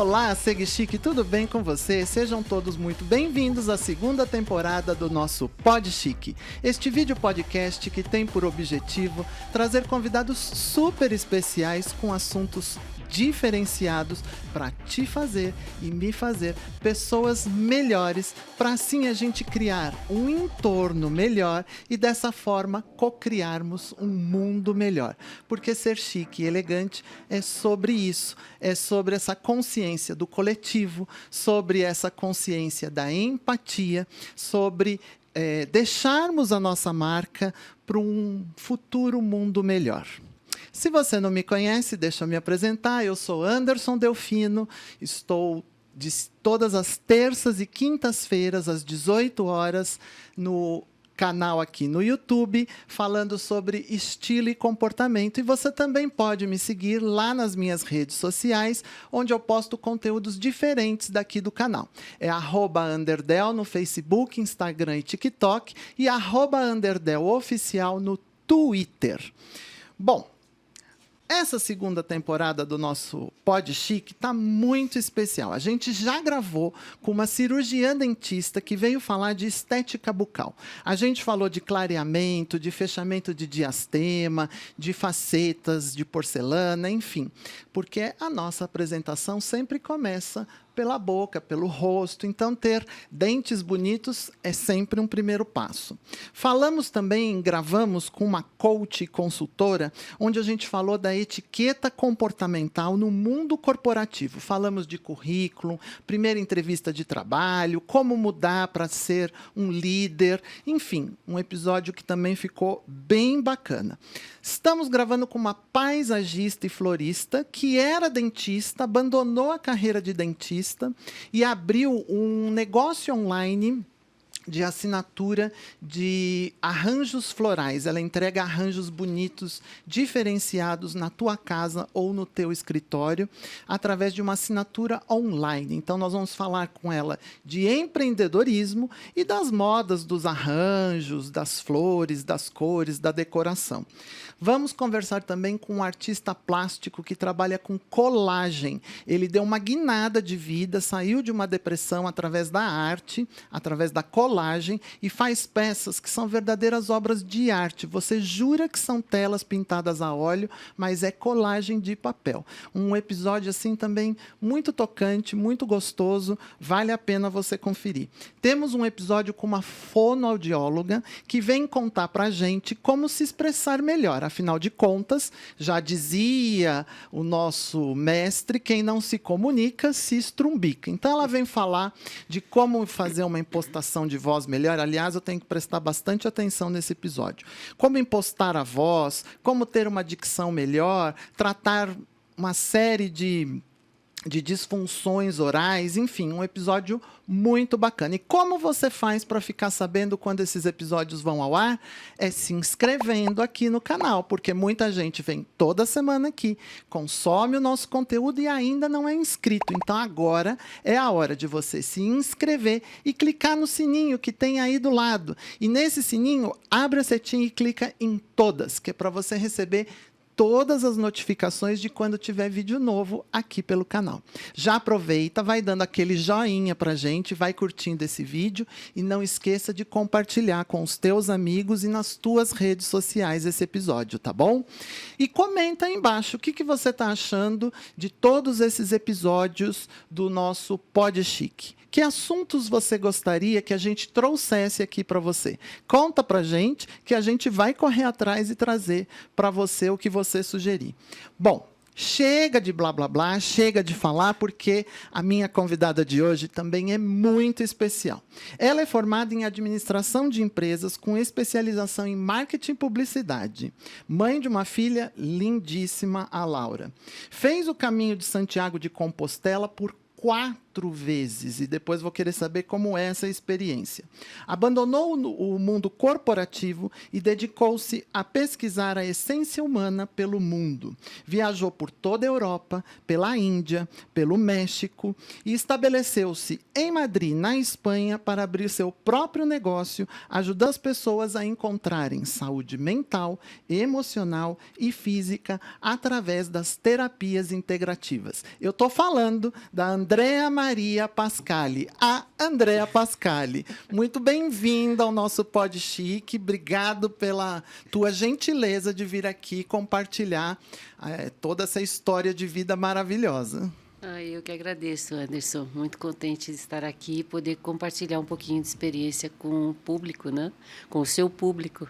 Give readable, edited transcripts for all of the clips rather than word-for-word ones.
Olá, Segue Chique, tudo bem com você? Sejam todos muito bem-vindos à segunda temporada do nosso Pod Chique. Este vídeo podcast que tem por objetivo trazer convidados super especiais com assuntos diferenciados para te fazer e me fazer pessoas melhores, para assim a gente criar um entorno melhor e dessa forma co-criarmos um mundo melhor. Porque ser chique e elegante é sobre isso, é sobre essa consciência do coletivo, sobre essa consciência da empatia, sobre deixarmos a nossa marca para um futuro mundo melhor. Se você não me conhece, deixa eu me apresentar. Eu sou Anderson Delfino, estou de todas as terças e quintas-feiras, às 18 horas, no canal aqui no YouTube, falando sobre estilo e comportamento. E você também pode me seguir lá nas minhas redes sociais, onde eu posto conteúdos diferentes daqui do canal. É @Underdel no Facebook, Instagram e TikTok e @UnderdelOficial no Twitter. Bom, essa segunda temporada do nosso Pod Chique está muito especial. A gente já gravou com uma cirurgiã dentista que veio falar de estética bucal. A gente falou de clareamento, de fechamento de diastema, de facetas, de porcelana, enfim. Porque a nossa apresentação sempre começa pela boca, pelo rosto. Então, ter dentes bonitos é sempre um primeiro passo. Falamos também, gravamos com uma coach consultora, onde a gente falou da etiqueta comportamental no mundo corporativo. Falamos de currículo, primeira entrevista de trabalho, como mudar para ser um líder, enfim, um episódio que também ficou bem bacana. Estamos gravando com uma paisagista e florista que era dentista, abandonou a carreira de dentista e abriu um negócio online de assinatura de arranjos florais. Ela entrega arranjos bonitos, diferenciados na tua casa ou no teu escritório, através de uma assinatura online. Então, nós vamos falar com ela de empreendedorismo e das modas dos arranjos, das flores, das cores, da decoração. Vamos conversar também com um artista plástico que trabalha com colagem. Ele deu uma guinada de vida, saiu de uma depressão através da arte, através da colagem, e faz peças que são verdadeiras obras de arte. Você jura que são telas pintadas a óleo, mas é colagem de papel. Um episódio assim também muito tocante, muito gostoso, vale a pena você conferir. Temos um episódio com uma fonoaudióloga que vem contar pra gente como se expressar melhor. Afinal de contas, já dizia o nosso mestre, quem não se comunica se estrumbica. Então ela vem falar de como fazer uma impostação de voz melhor. Aliás, eu tenho que prestar bastante atenção nesse episódio. Como impostar a voz, como ter uma dicção melhor, tratar uma série de disfunções orais, enfim, um episódio muito bacana. E como você faz para ficar sabendo quando esses episódios vão ao ar? É se inscrevendo aqui no canal, porque muita gente vem toda semana aqui, consome o nosso conteúdo e ainda não é inscrito. Então agora é a hora de você se inscrever e clicar no sininho que tem aí do lado. E nesse sininho, abre a setinha e clica em todas, que é para você receber todas as notificações de quando tiver vídeo novo aqui pelo canal. Já aproveita, vai dando aquele joinha pra gente, vai curtindo esse vídeo e não esqueça de compartilhar com os teus amigos e nas tuas redes sociais esse episódio, tá bom? E comenta aí embaixo o que você tá achando de todos esses episódios do nosso Pod Chique. Que assuntos você gostaria que a gente trouxesse aqui para você? Conta pra gente que a gente vai correr atrás e trazer para você o que você sugerir. Bom, chega de blá blá blá, chega de falar, porque a minha convidada de hoje também é muito especial. Ela é formada em administração de empresas com especialização em marketing e publicidade. Mãe de uma filha lindíssima, a Laura. Fez o caminho de Santiago de Compostela por 4 vezes e depois vou querer saber como é essa experiência. Abandonou o mundo corporativo e dedicou-se a pesquisar a essência humana pelo mundo. Viajou por toda a Europa, pela Índia, pelo México e estabeleceu-se em Madrid, na Espanha, para abrir seu próprio negócio, ajudando as pessoas a encontrarem saúde mental, emocional e física através das terapias integrativas. Eu estou falando da Andrea Maria Pascali, a Andrea Pascali. Muito bem-vinda ao nosso Pod Chique. Obrigado pela tua gentileza de vir aqui compartilhar toda essa história de vida maravilhosa. Eu que agradeço, Anderson. Muito contente de estar aqui e poder compartilhar um pouquinho de experiência com o público, né? Com o seu público.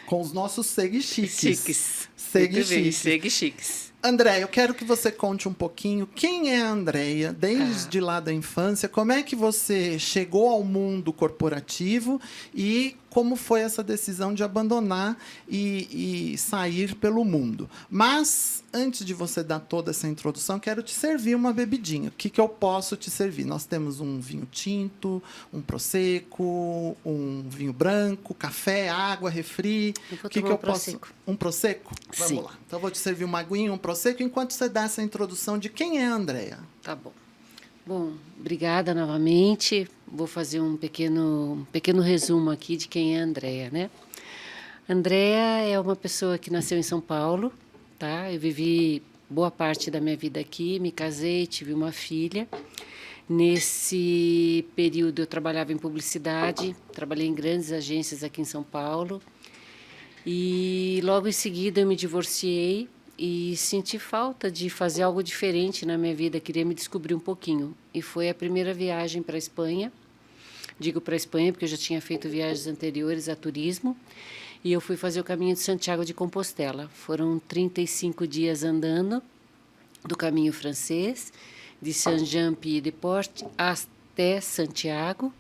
Com os nossos seguichiques. Chiques. Seguichiques. Andréia, eu quero que você conte um pouquinho quem é a Andréia, desde lá da infância, como é que você chegou ao mundo corporativo e como foi essa decisão de abandonar e sair pelo mundo. Mas, antes de você dar toda essa introdução, quero te servir uma bebidinha. O que eu posso te servir? Nós temos um vinho tinto, um prosecco, um vinho branco, café, água, refri. O que eu posso? Um prosecco? Vamos Sim. lá. Então, eu vou te servir uma aguinha, um prosecco, enquanto você dá essa introdução de quem é a Andréia. Tá bom. Bom, obrigada novamente. Vou fazer um pequeno resumo aqui de quem é a Andréia, né? Andréia é uma pessoa que nasceu em São Paulo, tá? Eu vivi boa parte da minha vida aqui, me casei, tive uma filha. Nesse período eu trabalhava em publicidade, trabalhei em grandes agências aqui em São Paulo. E logo em seguida eu me divorciei e senti falta de fazer algo diferente na minha vida, queria me descobrir um pouquinho. E foi a primeira viagem para a Espanha. Digo para a Espanha porque eu já tinha feito viagens anteriores a turismo. E eu fui fazer o caminho de Santiago de Compostela. Foram 35 dias andando do caminho francês, de Saint-Jean-Pied-de-Port até Santiago.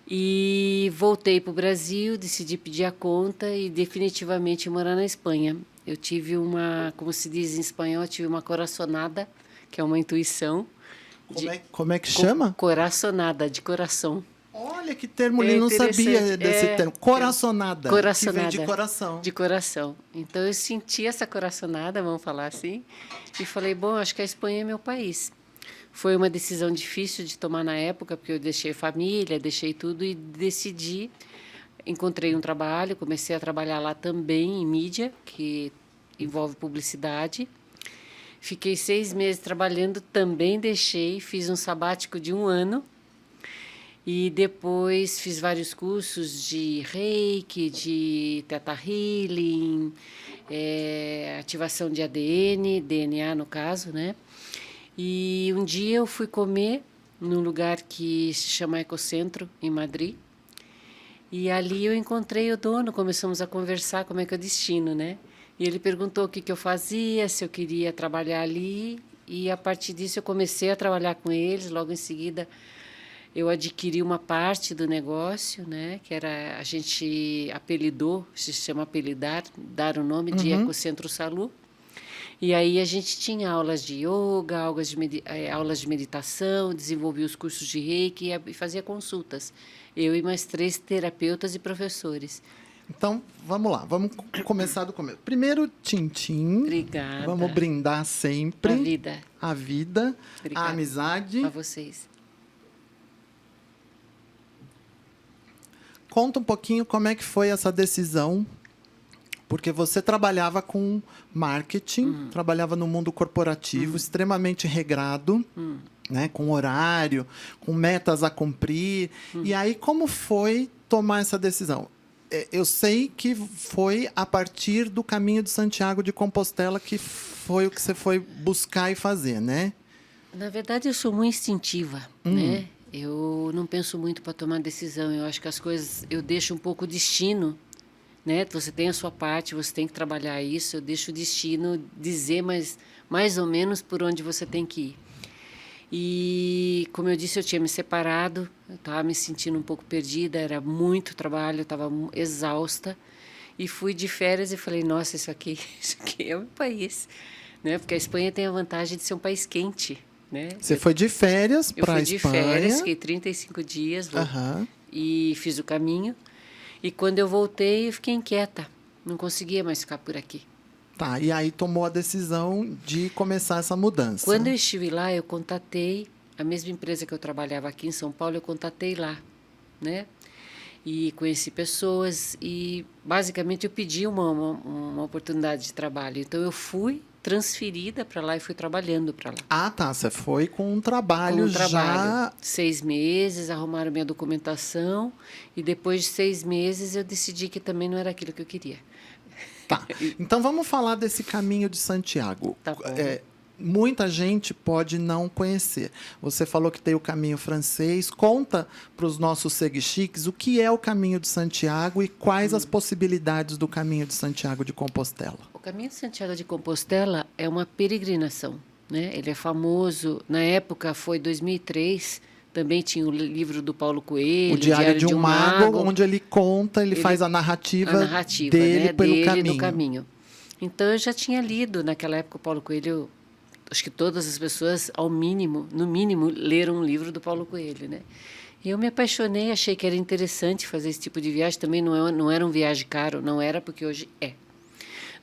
E voltei para o Brasil, decidi pedir a conta e definitivamente morar na Espanha. Eu tive como se diz em espanhol, tive uma coraçonada, que é uma intuição. Como é que chama? Coraçonada, de coração. Olha que termo, ele não sabia desse termo. Coraçonada. Coraçonada. Que vem de coração. De coração. Então eu senti essa coraçonada, vamos falar assim, e falei, bom, acho que a Espanha é meu país. Foi uma decisão difícil de tomar na época, porque eu deixei família, deixei tudo e decidi. Encontrei um trabalho, comecei a trabalhar lá também em mídia, que envolve publicidade. Fiquei 6 meses trabalhando, também deixei, fiz um sabático de 1 ano. E depois fiz vários cursos de reiki, de Theta Healing, ativação de ADN, DNA no caso, né? E um dia eu fui comer num lugar que se chama Ecocentro, em Madrid. E ali eu encontrei o dono, começamos a conversar como é que é o destino, né? E ele perguntou o que eu fazia, se eu queria trabalhar ali. E a partir disso eu comecei a trabalhar com eles. Logo em seguida eu adquiri uma parte do negócio, né? Que era, a gente apelidou, se chama apelidar, dar o nome de Ecocentro Salu. E aí a gente tinha aulas de yoga, aulas de meditação, desenvolvia os cursos de reiki e fazia consultas. Eu e mais 3 terapeutas e professores. Então, vamos lá, vamos começar do começo. Primeiro, tintim. Obrigada. Vamos brindar sempre. A vida. A vida, Obrigada. a amizade. A vocês. Conta um pouquinho como é que foi essa decisão, porque você trabalhava com marketing, trabalhava no mundo corporativo, extremamente regrado, né, com horário, com metas a cumprir. E aí, como foi tomar essa decisão? Eu sei que foi a partir do caminho de Santiago de Compostela que foi o que você foi buscar e fazer, né? Na verdade, eu sou muito instintiva, né? Eu não penso muito para tomar decisão. Eu acho que as coisas, eu deixo um pouco o destino, né? Você tem a sua parte, você tem que trabalhar isso. Eu deixo o destino dizer mais ou menos por onde você tem que ir. E, como eu disse, eu tinha me separado, eu estava me sentindo um pouco perdida, era muito trabalho, eu estava exausta. E fui de férias e falei, nossa, isso aqui é o meu país. Né? Porque a Espanha tem a vantagem de ser um país quente. né? Você foi de férias Eu para a fui de Espanha. férias, fiquei 35 dias e fiz o caminho. E quando eu voltei, eu fiquei inquieta. Não conseguia mais ficar por aqui. Tá, e aí tomou a decisão de começar essa mudança. Quando eu estive lá, eu contatei a mesma empresa que eu trabalhava aqui em São Paulo, eu contatei lá, né? E conheci pessoas e, basicamente, eu pedi uma oportunidade de trabalho. Então, eu fui transferida para lá e fui trabalhando para lá. Ah, tá. Você foi com um trabalho, já... 6 meses, arrumaram minha documentação e depois de 6 meses eu decidi que também não era aquilo que eu queria. Tá. Então, vamos falar desse caminho de Santiago. Tá bom. Muita gente pode não conhecer. Você falou que tem o caminho francês. Conta para os nossos seguichiques o que é o caminho de Santiago e quais as possibilidades do caminho de Santiago de Compostela. O caminho de Santiago de Compostela é uma peregrinação, né? Ele é famoso. Na época, foi 2003. Também tinha o livro do Paulo Coelho, O Diário de um Mago, onde ele conta, ele faz a narrativa dele, né, pelo do caminho. Então, eu já tinha lido, naquela época, o Paulo Coelho. Acho que todas as pessoas, no mínimo, leram um livro do Paulo Coelho, né? E eu me apaixonei, achei que era interessante fazer esse tipo de viagem. Também não era um viagem caro, não era, porque hoje é.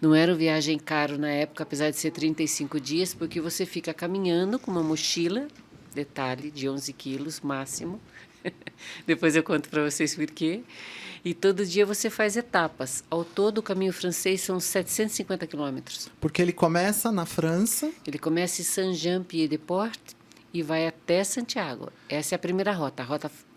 Não era uma viagem caro na época, apesar de ser 35 dias, porque você fica caminhando com uma mochila, detalhe, de 11 quilos máximo. Depois eu conto para vocês por quê. E todo dia você faz etapas. Ao todo, o caminho francês são 750 quilômetros. Porque ele começa na França. Ele começa em Saint-Jean-Pied-de-Port e vai até Santiago. Essa é a primeira rota,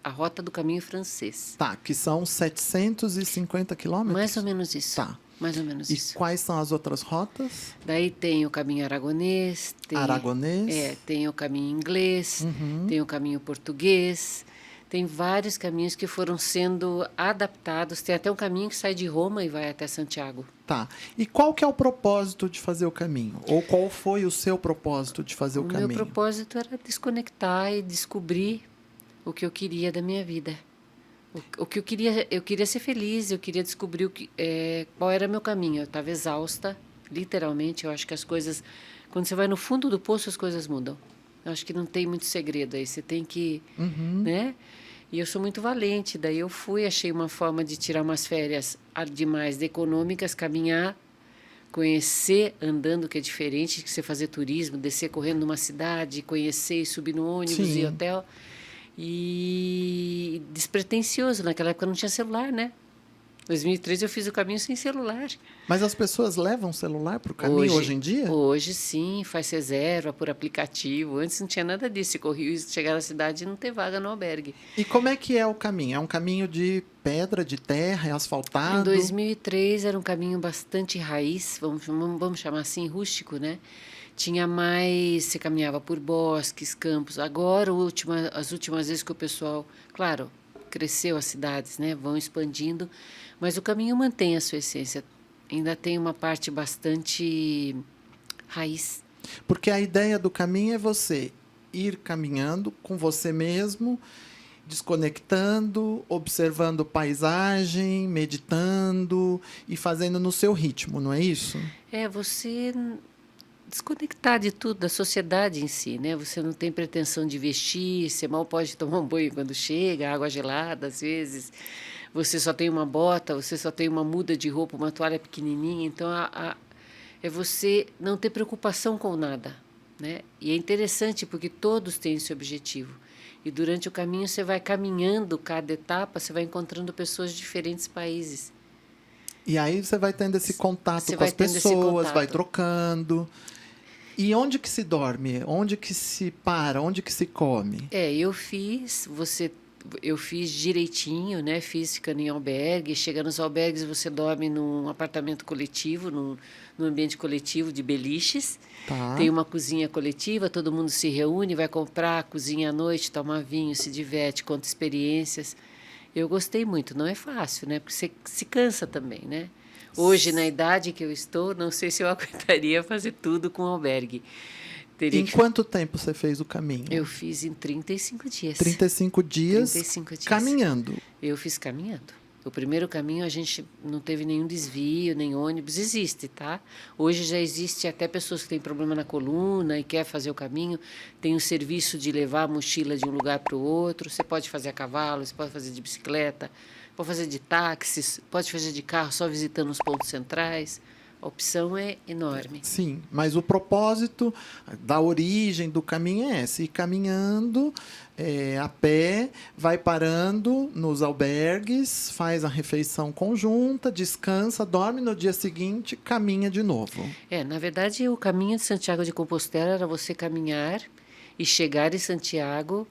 a rota do caminho francês. Tá, que são 750 quilômetros? Mais ou menos isso. Tá. Mais ou menos isso. E quais são as outras rotas? Daí tem o caminho aragonês. Aragonês? Tem o caminho inglês, tem o caminho português. Tem vários caminhos que foram sendo adaptados. Tem até um caminho que sai de Roma e vai até Santiago. Tá. E qual que é o propósito de fazer o caminho? Ou qual foi o seu propósito de fazer o caminho? O meu propósito era desconectar e descobrir o que eu queria da minha vida. O que eu queria ser feliz, eu queria descobrir qual era meu caminho. Eu estava exausta, literalmente. Eu acho que as coisas... Quando você vai no fundo do poço, as coisas mudam. Eu acho que não tem muito segredo aí. Você tem que... né? E eu sou muito valente, daí eu achei uma forma de tirar umas férias demais econômicas, caminhar, conhecer andando, que é diferente de você fazer turismo, descer correndo numa cidade, conhecer e subir no ônibus e hotel. E despretensioso, naquela época não tinha celular, né? Em 2003 eu fiz o caminho sem celular. Mas as pessoas levam celular para o caminho hoje em dia? Hoje sim, faz reserva por aplicativo. Antes não tinha nada disso. Você corria, chegar na cidade e não ter vaga no albergue. E como é que é o caminho? É um caminho de pedra, de terra, é asfaltado? Em 2003 era um caminho bastante raiz, vamos chamar assim, rústico, né? Tinha mais, você caminhava por bosques, campos. Agora, as últimas vezes que o pessoal, claro, cresceu as cidades, né? Vão expandindo, mas o caminho mantém a sua essência. Ainda tem uma parte bastante raiz. Porque a ideia do caminho é você ir caminhando com você mesmo, desconectando, observando paisagem, meditando e fazendo no seu ritmo, não é isso? É, você desconectar de tudo, da sociedade em si, né? Você não tem pretensão de vestir, você mal pode tomar um banho quando chega, água gelada às vezes. Você só tem uma bota, você só tem uma muda de roupa, uma toalha pequenininha. Então, é você não ter preocupação com nada, né? E é interessante porque todos têm esse objetivo. E durante o caminho você vai caminhando, cada etapa, você vai encontrando pessoas de diferentes países. E aí você vai tendo esse contato Você com as pessoas, vai contato. trocando. E onde que se dorme? Onde que se para? Onde que se come? Eu fiz direitinho, né? Fiz ficando em albergue. Chega nos albergues, você dorme num apartamento coletivo, num ambiente coletivo de beliches. Tá. Tem uma cozinha coletiva, todo mundo se reúne, vai comprar, cozinha à noite, toma vinho, se diverte, conta experiências. Eu gostei muito. Não é fácil, né? Porque você se cansa também, né? Hoje, na idade que eu estou, não sei se eu aguentaria fazer tudo com albergue. Em quanto tempo você fez o caminho? Eu fiz em 35 dias. 35 dias, 35 dias. caminhando. Eu fiz caminhando. O primeiro caminho a gente não teve nenhum desvio, nem ônibus, existe, tá? Hoje já existe até pessoas que têm problema na coluna e quer fazer o caminho, tem o serviço de levar a mochila de um lugar para o outro, você pode fazer a cavalo, você pode fazer de bicicleta, pode fazer de táxis, pode fazer de carro só visitando os pontos centrais. A opção é enorme. Sim, mas o propósito da origem do caminho é esse: ir caminhando a pé, vai parando nos albergues, faz a refeição conjunta, descansa, dorme, no dia seguinte caminha de novo. Na verdade, o caminho de Santiago de Compostela era você caminhar e chegar em Santiago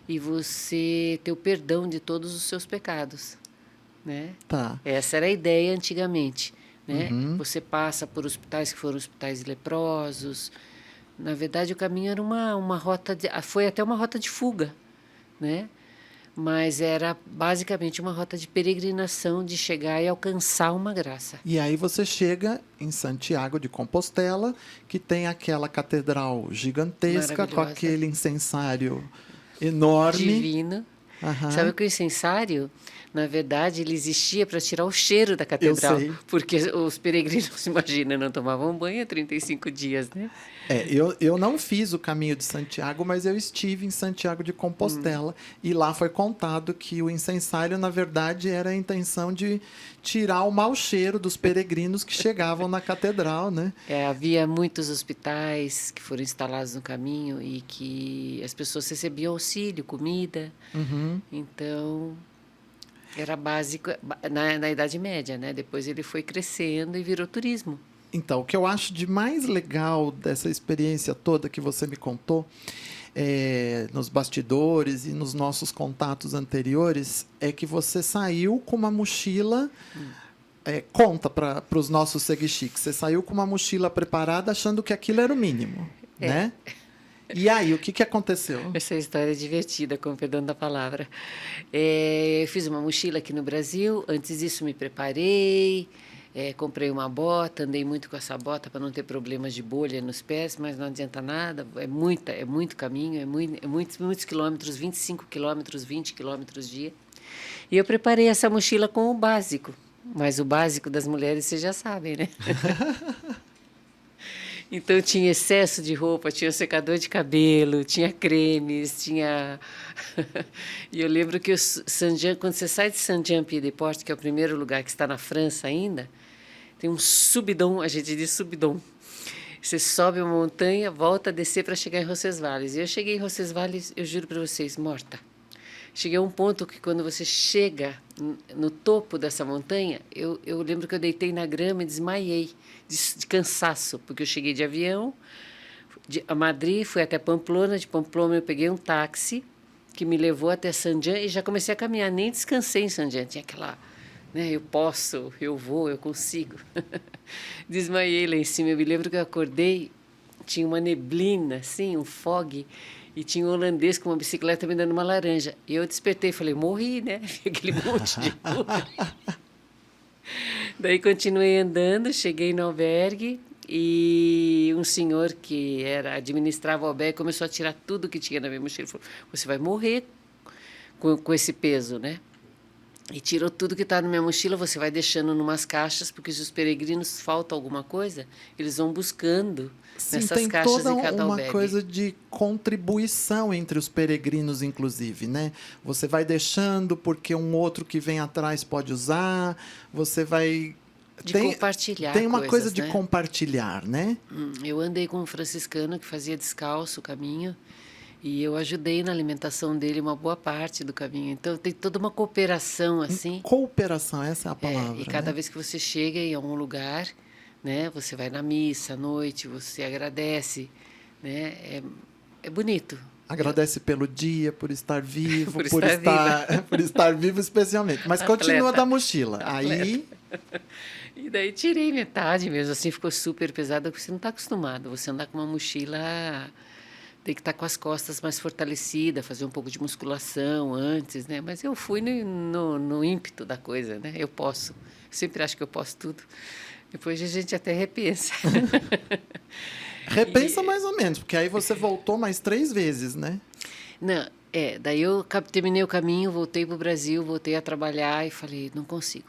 e você ter o perdão de todos os seus pecados, né? Tá. Essa era a ideia antigamente. Né? Uhum. Você passa por hospitais que foram hospitais leprosos. Na verdade, o caminho era uma rota foi até uma rota de fuga, né? Mas era basicamente uma rota de peregrinação, de chegar e alcançar uma graça. E aí você chega em Santiago de Compostela, que tem aquela catedral gigantesca com aquele incensário enorme. Divino. Uhum. Sabe que o incensário, na verdade, ele existia para tirar o cheiro da catedral. Eu sei. Porque os peregrinos, imagina, não tomavam banho há 35 dias, né? Eu não fiz o caminho de Santiago, mas eu estive em Santiago de Compostela. E lá foi contado que o incensário, na verdade, era a intenção de tirar o mau cheiro dos peregrinos que chegavam na catedral, né? Havia muitos hospitais que foram instalados no caminho e que as pessoas recebiam auxílio, comida. Uhum. Então, era básico na Idade Média, né? Depois ele foi crescendo e virou turismo. Então, o que eu acho de mais legal dessa experiência toda que você me contou, nos bastidores e nos nossos contatos anteriores, é que você saiu com uma mochila. Conta para os nossos seguichiques. Você saiu com uma mochila preparada achando que aquilo era o mínimo, né? E aí, o que aconteceu? Essa história é divertida, com o perdão da palavra. Eu fiz uma mochila aqui no Brasil. Antes disso, me preparei. Comprei uma bota, andei muito com essa bota para não ter problemas de bolha nos pés, mas não adianta nada, é muito caminho, muitos quilômetros, 25 quilômetros, 20 quilômetros dia. E eu preparei essa mochila com o básico, mas o básico das mulheres vocês já sabem, né? Então tinha excesso de roupa, tinha secador de cabelo, tinha cremes, tinha... E eu lembro que quando você sai de Saint-Jean-Pied-de-Port, que é o primeiro lugar que está na França ainda, tem um subidão, a gente diz subidão. Você sobe uma montanha, volta a descer para chegar em Roncesvalles. E eu cheguei em Roncesvalles, eu juro para vocês, morta. Cheguei a um ponto que quando você chega no topo dessa montanha, eu lembro que eu deitei na grama e desmaiei de cansaço, porque eu cheguei de avião a Madrid, fui até Pamplona, de Pamplona eu peguei um táxi que me levou até Saint-Jean e já comecei a caminhar, nem descansei em Saint-Jean, tinha aquela, né, eu posso, eu vou, eu consigo. Desmaiei lá em cima, eu me lembro que eu acordei, tinha uma neblina, assim, um fog, e tinha um holandês com uma bicicleta me dando uma laranja. E eu despertei e falei, morri, né? Aquele monte de coisa. Daí continuei andando, cheguei no albergue e um senhor que administrava o albergue começou a tirar tudo que tinha na minha mochila. Ele falou, você vai morrer com esse peso, né? E tirou tudo que está na minha mochila, você vai deixando numas caixas, porque se os peregrinos falta alguma coisa, eles vão buscando nessas caixas em cada albergue. Uma coisa de contribuição entre os peregrinos, inclusive, né? Você vai deixando porque um outro que vem atrás pode usar, você vai... compartilhar tem uma coisas, coisa de compartilhar, né? Eu andei com um franciscano que fazia descalço o caminho, e eu ajudei na alimentação dele uma boa parte do caminho. Então, tem toda uma cooperação, assim. Cooperação, essa é a palavra. E cada vez que você chega em algum lugar, né, você vai na missa à noite, você agradece, né? É bonito. Agradece pelo dia, por estar vivo, por estar vivo especialmente. Mas continua da mochila. Aí... E daí tirei metade mesmo, assim, ficou super pesada, porque você não está acostumado. Você andar com uma mochila... Tem que estar com as costas mais fortalecidas, fazer um pouco de musculação antes, né? Mas eu fui no ímpeto da coisa, né? Eu posso. Eu sempre acho que eu posso tudo. Depois a gente até repensa. Repensa mais ou menos, porque aí você voltou mais 3 vezes, né? Não, daí eu terminei o caminho, voltei para o Brasil, voltei a trabalhar e falei, não consigo.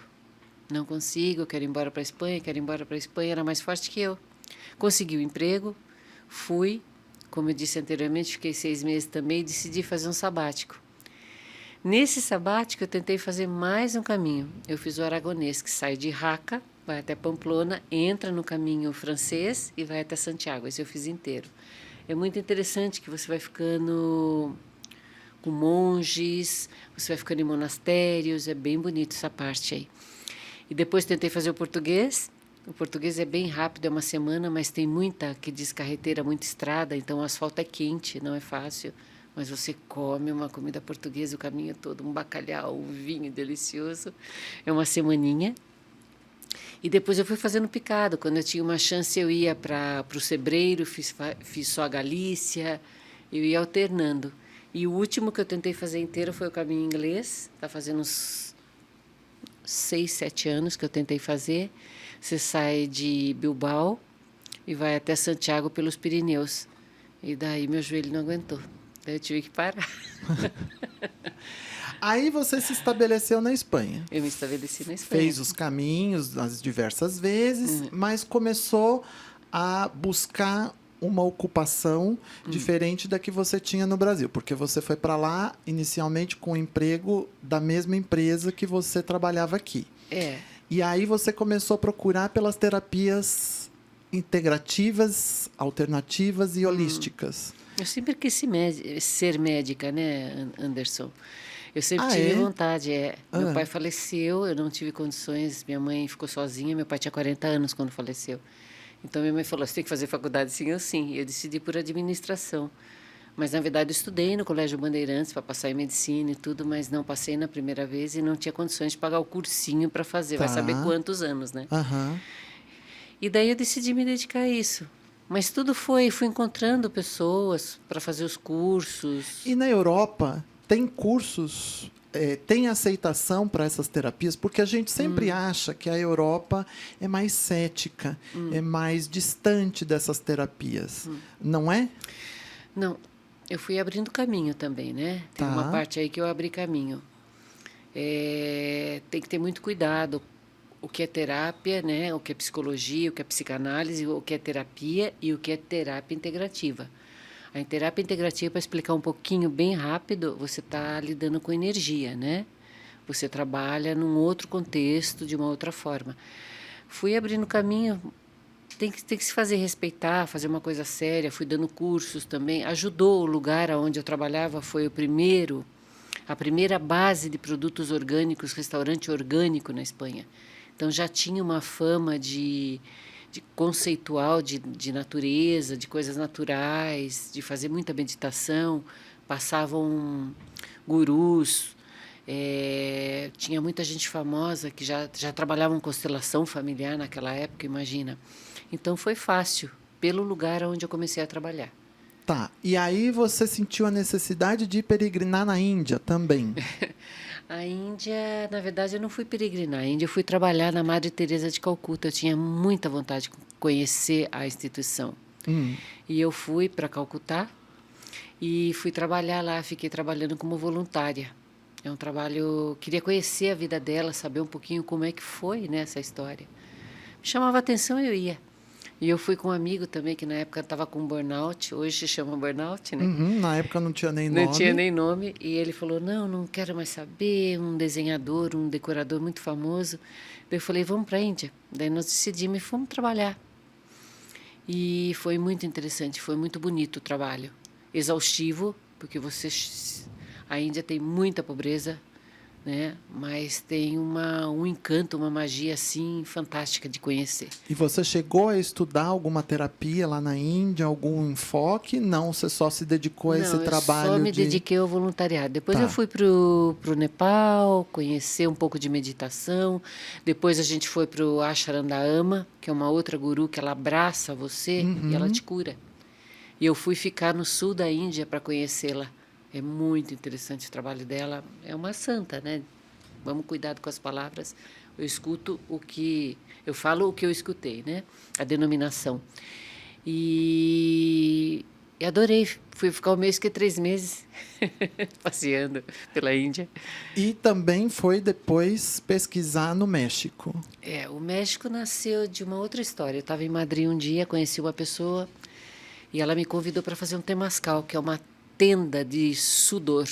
Não consigo, eu quero ir embora para a Espanha, quero ir embora para a Espanha, era mais forte que eu. Consegui o emprego, fui, como eu disse anteriormente, fiquei 6 meses também e decidi fazer um sabático. Nesse sabático eu tentei fazer mais um caminho. Eu fiz o aragonês, que sai de Jaca, vai até Pamplona, entra no caminho francês e vai até Santiago. Esse eu fiz inteiro. É muito interessante que você vai ficando com monges, você vai ficando em monastérios, é bem bonito essa parte aí. E depois tentei fazer o português. O português é bem rápido, é uma semana, mas tem muita, que diz carreteira, muita estrada, então o asfalto é quente, não é fácil. Mas você come uma comida portuguesa o caminho todo, um bacalhau, um vinho delicioso. É uma semaninha. E depois eu fui fazendo picado. Quando eu tinha uma chance, eu ia para o Cebreiro, fiz só a Galícia, eu ia alternando. E o último que eu tentei fazer inteiro foi o caminho inglês, está fazendo uns 6, 7 anos que eu tentei fazer. Você sai de Bilbao e vai até Santiago pelos Pirineus. E daí meu joelho não aguentou. Daí eu tive que parar. Aí você se estabeleceu na Espanha. Eu me estabeleci na Espanha. Fez os caminhos as diversas vezes, mas começou a buscar uma ocupação diferente da que você tinha no Brasil, porque você foi para lá inicialmente com o emprego da mesma empresa que você trabalhava aqui. E aí você começou a procurar pelas terapias integrativas, alternativas e holísticas. Eu sempre quis ser médica, né, Anderson? Eu sempre tive vontade. Meu pai faleceu, eu não tive condições, minha mãe ficou sozinha, meu pai tinha 40 anos quando faleceu. Então, minha mãe falou, você tem que fazer faculdade sim ou sim. Eu decidi por administração. Mas, na verdade, eu estudei no Colégio Bandeirantes para passar em medicina e tudo, mas não passei na primeira vez e não tinha condições de pagar o cursinho para fazer. Vai saber quantos anos, né? E daí eu decidi me dedicar a isso. Mas tudo fui encontrando pessoas para fazer os cursos. E na Europa, tem cursos, tem aceitação para essas terapias? Porque a gente sempre acha que a Europa é mais cética, é mais distante dessas terapias. Não é? Não. Eu fui abrindo caminho também, né? Tem uma parte aí que eu abri caminho. Tem que ter muito cuidado. O que é terapia, né? O que é psicologia, o que é psicanálise, o que é terapia e o que é terapia integrativa. A terapia integrativa, para explicar um pouquinho bem rápido, você está lidando com energia, né? Você trabalha num outro contexto, de uma outra forma. Fui abrindo caminho, tem que se fazer respeitar, fazer uma coisa séria. Fui dando cursos também. Ajudou o lugar onde eu trabalhava, foi a primeira base de produtos orgânicos, restaurante orgânico na Espanha. Então já tinha uma fama de conceitual de natureza, de coisas naturais, de fazer muita meditação. Passavam gurus, tinha muita gente famosa que já trabalhava em constelação familiar naquela época, imagina. Então foi fácil, pelo lugar onde eu comecei a trabalhar. Tá, e aí você sentiu a necessidade de peregrinar na Índia também? A Índia, na verdade, eu não fui peregrinar. A Índia eu fui trabalhar na Madre Teresa de Calcuta. Eu tinha muita vontade de conhecer a instituição. E eu fui para Calcutá e fui trabalhar lá. Fiquei trabalhando como voluntária. É um trabalho... Queria conhecer a vida dela, saber um pouquinho como é que foi, né, essa história. Me chamava a atenção e eu ia. E eu fui com um amigo também, que na época estava com burnout, hoje se chama burnout, né? Na época não tinha nem nome. Não tinha nem nome. E ele falou, não quero mais saber, um desenhador, um decorador muito famoso. Daí eu falei, vamos para a Índia. Daí nós decidimos e fomos trabalhar. E foi muito interessante, foi muito bonito o trabalho. Exaustivo, porque a Índia tem muita pobreza, né? Mas tem um encanto, uma magia assim fantástica de conhecer. E você chegou a estudar alguma terapia lá na Índia, algum enfoque? Não, você só se dedicou a esse trabalho? Eu só me dediquei ao voluntariado. Depois eu fui pro Nepal, conhecer um pouco de meditação. Depois a gente foi pro Asharandama, que é uma outra guru que ela abraça você e ela te cura. E eu fui ficar no sul da Índia para conhecê-la. É muito interessante o trabalho dela. É uma santa, né? Vamos cuidado com as palavras. Eu escuto eu falo o que eu escutei, né? A denominação. E E adorei. Fui ficar 1 mês, que 3 meses passeando pela Índia. E também foi depois pesquisar no México. O México nasceu de uma outra história. Eu estava em Madrid um dia, conheci uma pessoa e ela me convidou para fazer um temazcal, que é uma tenda de sudor.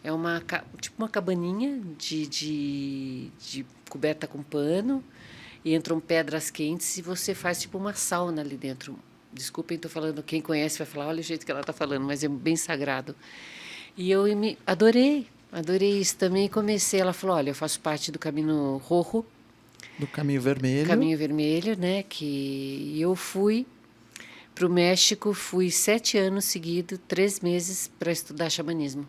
É tipo uma cabaninha de coberta com pano e entram pedras quentes e você faz tipo uma sauna ali dentro. Desculpem, estou falando, quem conhece vai falar, olha o jeito que ela está falando, mas é bem sagrado. E eu adorei isso também. Comecei, ela falou, olha, eu faço parte do Caminho Rojo. Do Caminho Vermelho. Caminho Vermelho, né? Que eu fui para o México, fui 7 anos seguidos, 3 meses para estudar xamanismo.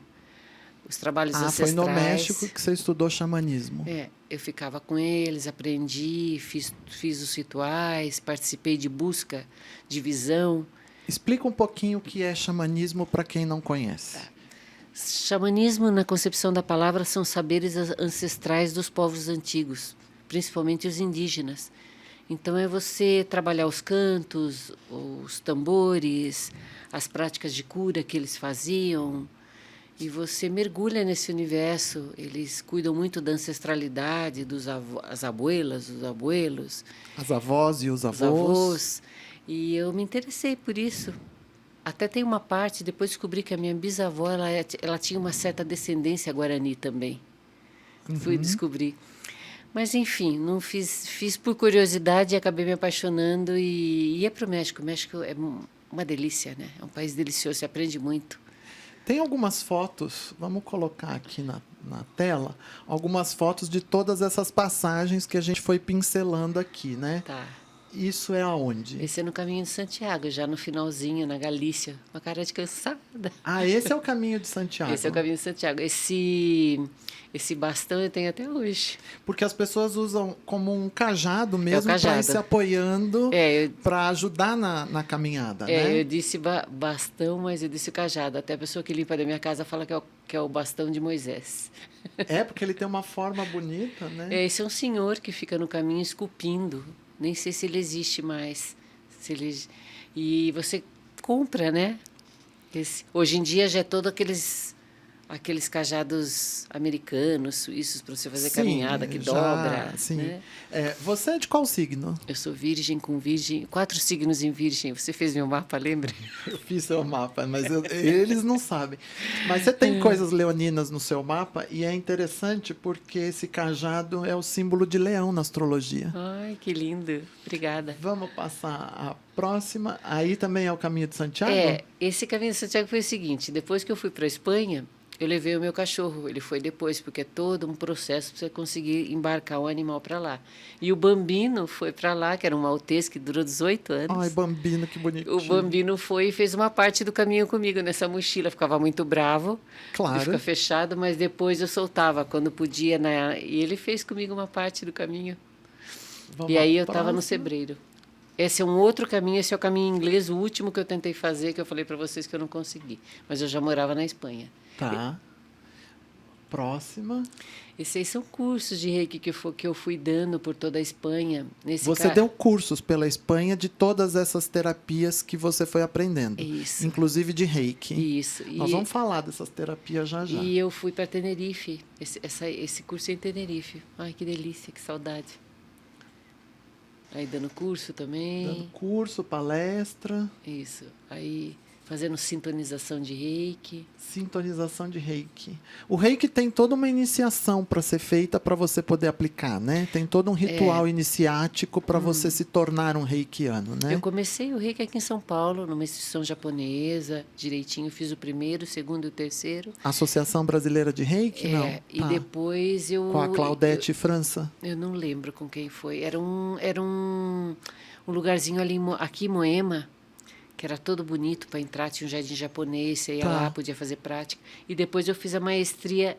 Os trabalhos ancestrais. Foi no México que você estudou xamanismo. Eu ficava com eles, aprendi, fiz os rituais, participei de busca, de visão. Explica um pouquinho o que é xamanismo para quem não conhece. Xamanismo, na concepção da palavra, são saberes ancestrais dos povos antigos, principalmente os indígenas. Então, é você trabalhar os cantos, os tambores, as práticas de cura que eles faziam. E você mergulha nesse universo. Eles cuidam muito da ancestralidade, as abuelas, os abuelos. As avós e os avós. Os avós. E eu me interessei por isso. Até tem uma parte, depois descobri que a minha bisavó ela tinha uma certa descendência guarani também. Fui descobrir. Mas, enfim, não fiz por curiosidade e acabei me apaixonando e ia para o México. O México é uma delícia, né? É um país delicioso, você aprende muito. Tem algumas fotos, vamos colocar aqui na tela, algumas fotos de todas essas passagens que a gente foi pincelando aqui, né? Tá. Isso é aonde? Esse é no Caminho de Santiago, já no finalzinho, na Galícia. Uma cara de cansada. Esse é o Caminho de Santiago. Esse é o Caminho de Santiago. Esse bastão eu tenho até hoje. Porque as pessoas usam como um cajado mesmo para ir se apoiando para ajudar na caminhada, né? Eu disse bastão, mas eu disse o cajado. Até a pessoa que limpa da minha casa fala que é o bastão de Moisés. Porque ele tem uma forma bonita, né? Esse é um senhor que fica no caminho esculpindo. Nem sei se ele existe mais. E você compra, né? Hoje em dia já é todo aqueles cajados americanos, suíços, para você fazer caminhada, que dobra. Sim. Né? Você é de qual signo? Eu sou virgem com virgem, 4 signos em virgem. Você fez meu mapa, lembra? Eu fiz seu mapa, mas eles não sabem. Mas você tem coisas leoninas no seu mapa e é interessante porque esse cajado é o símbolo de leão na astrologia. Ai, que lindo. Obrigada. Vamos passar a próxima. Aí também é o Caminho de Santiago? Esse Caminho de Santiago foi o seguinte, depois que eu fui para a Espanha, eu levei o meu cachorro, ele foi depois, porque é todo um processo para você conseguir embarcar um animal para lá. E o Bambino foi para lá, que era um maltês que durou 18 anos. Ai, Bambino, que bonitinho. O Bambino foi e fez uma parte do caminho comigo nessa mochila. Ficava muito bravo, claro. Fica fechado, mas depois eu soltava quando podia, né? E ele fez comigo uma parte do caminho. E aí eu estava no Sebreiro. Esse é um outro caminho, esse é o caminho inglês, o último que eu tentei fazer, que eu falei para vocês que eu não consegui. Mas eu já morava na Espanha. Tá. Próxima. Esses aí são cursos de Reiki que eu fui dando por toda a Espanha. Você deu cursos pela Espanha de todas essas terapias que você foi aprendendo. Isso. Inclusive de Reiki. Isso. Nós vamos falar dessas terapias já. E eu fui para Tenerife. Esse curso é em Tenerife. Ai, que delícia, que saudade. Aí dando curso também. Dando curso, palestra. Isso. Aí fazendo sintonização de Reiki. Sintonização de Reiki. O Reiki tem toda uma iniciação para ser feita para você poder aplicar, né? Tem todo um ritual iniciático para você se tornar um reikiano, né? Eu comecei o Reiki aqui em São Paulo, numa instituição japonesa, direitinho. Fiz o primeiro, o segundo e o terceiro. Associação Brasileira de Reiki? Não. E depois eu... Com a Claudete França? Eu não lembro com quem foi. Era um lugarzinho ali, aqui em Moema, que era todo bonito para entrar, tinha um jardim japonês, você ia lá, podia fazer prática. E depois eu fiz a maestria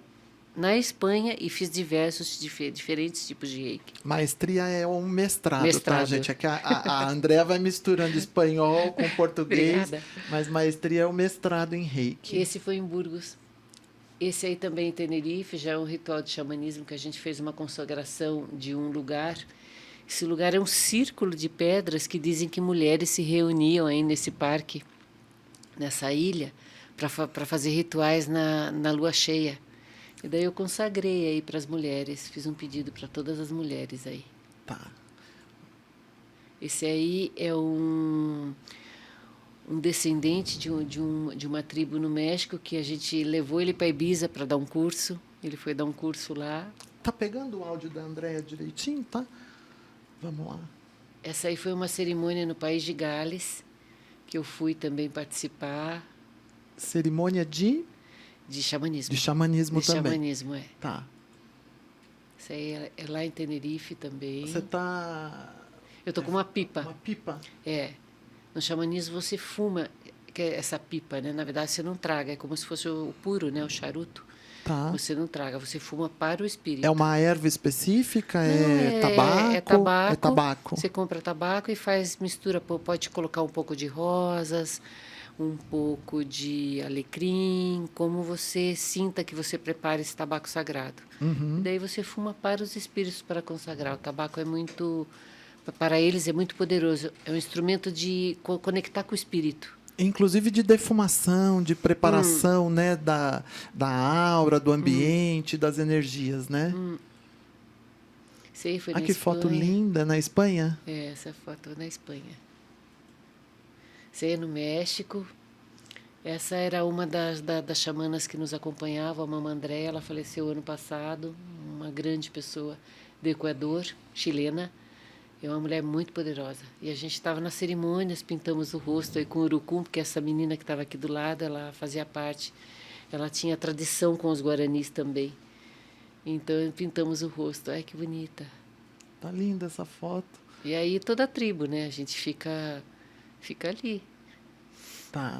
na Espanha e fiz diferentes tipos de Reiki. Maestria é um mestrado. Tá, gente? É que a Andréa vai misturando espanhol com português, Obrigada. Mas maestria é o mestrado em Reiki. Esse foi em Burgos. Esse aí também em Tenerife, já é um ritual de xamanismo que a gente fez uma consagração de um lugar. Esse lugar é um círculo de pedras que dizem que mulheres se reuniam aí nesse parque nessa ilha para fazer rituais na lua cheia. E daí eu consagrei aí para as mulheres, fiz um pedido para todas as mulheres aí. Tá. Esse aí é um descendente de uma tribo no México que a gente levou ele para Ibiza para dar um curso. Ele foi dar um curso lá. Tá pegando o áudio da Andréia direitinho, tá? Vamos lá. Essa aí foi uma cerimônia no país de Gales, que eu fui também participar. Cerimônia de xamanismo. De xamanismo de também. Xamanismo, é. Tá. Isso aí é lá em Tenerife também. Você tá... Eu tô com uma pipa. Uma pipa? É. No xamanismo você fuma essa pipa, né? Na verdade você não traga, é como se fosse o puro, né? O charuto. Tá. Você não traga, você fuma para o espírito. É uma erva específica? Não, Tabaco? É tabaco. É tabaco. Você compra tabaco e faz mistura. Pode colocar um pouco de rosas, um pouco de alecrim, como você sinta que você prepara esse tabaco sagrado. Uhum. E daí você fuma para os espíritos para consagrar. O tabaco é muito... Para eles é muito poderoso. É um instrumento de conectar com o espírito. Inclusive de defumação, de preparação, né, da aura, do ambiente, das energias, né? Isso aí foi na que Espanha. foto linda, na Espanha? É, essa foto na Espanha. Isso aí é no México. Essa era uma das xamanas que nos acompanhava, a Mama Andréia. Ela faleceu ano passado, uma grande pessoa do Equador, chilena. É uma mulher muito poderosa. E a gente estava nas cerimônias, pintamos o rosto aí com urucum, porque essa menina que estava aqui do lado, ela fazia parte. Ela tinha tradição com os guaranis também. Então, pintamos o rosto. Ai, que bonita. Tá linda essa foto. E aí, toda a tribo, né? A gente fica ali. Tá.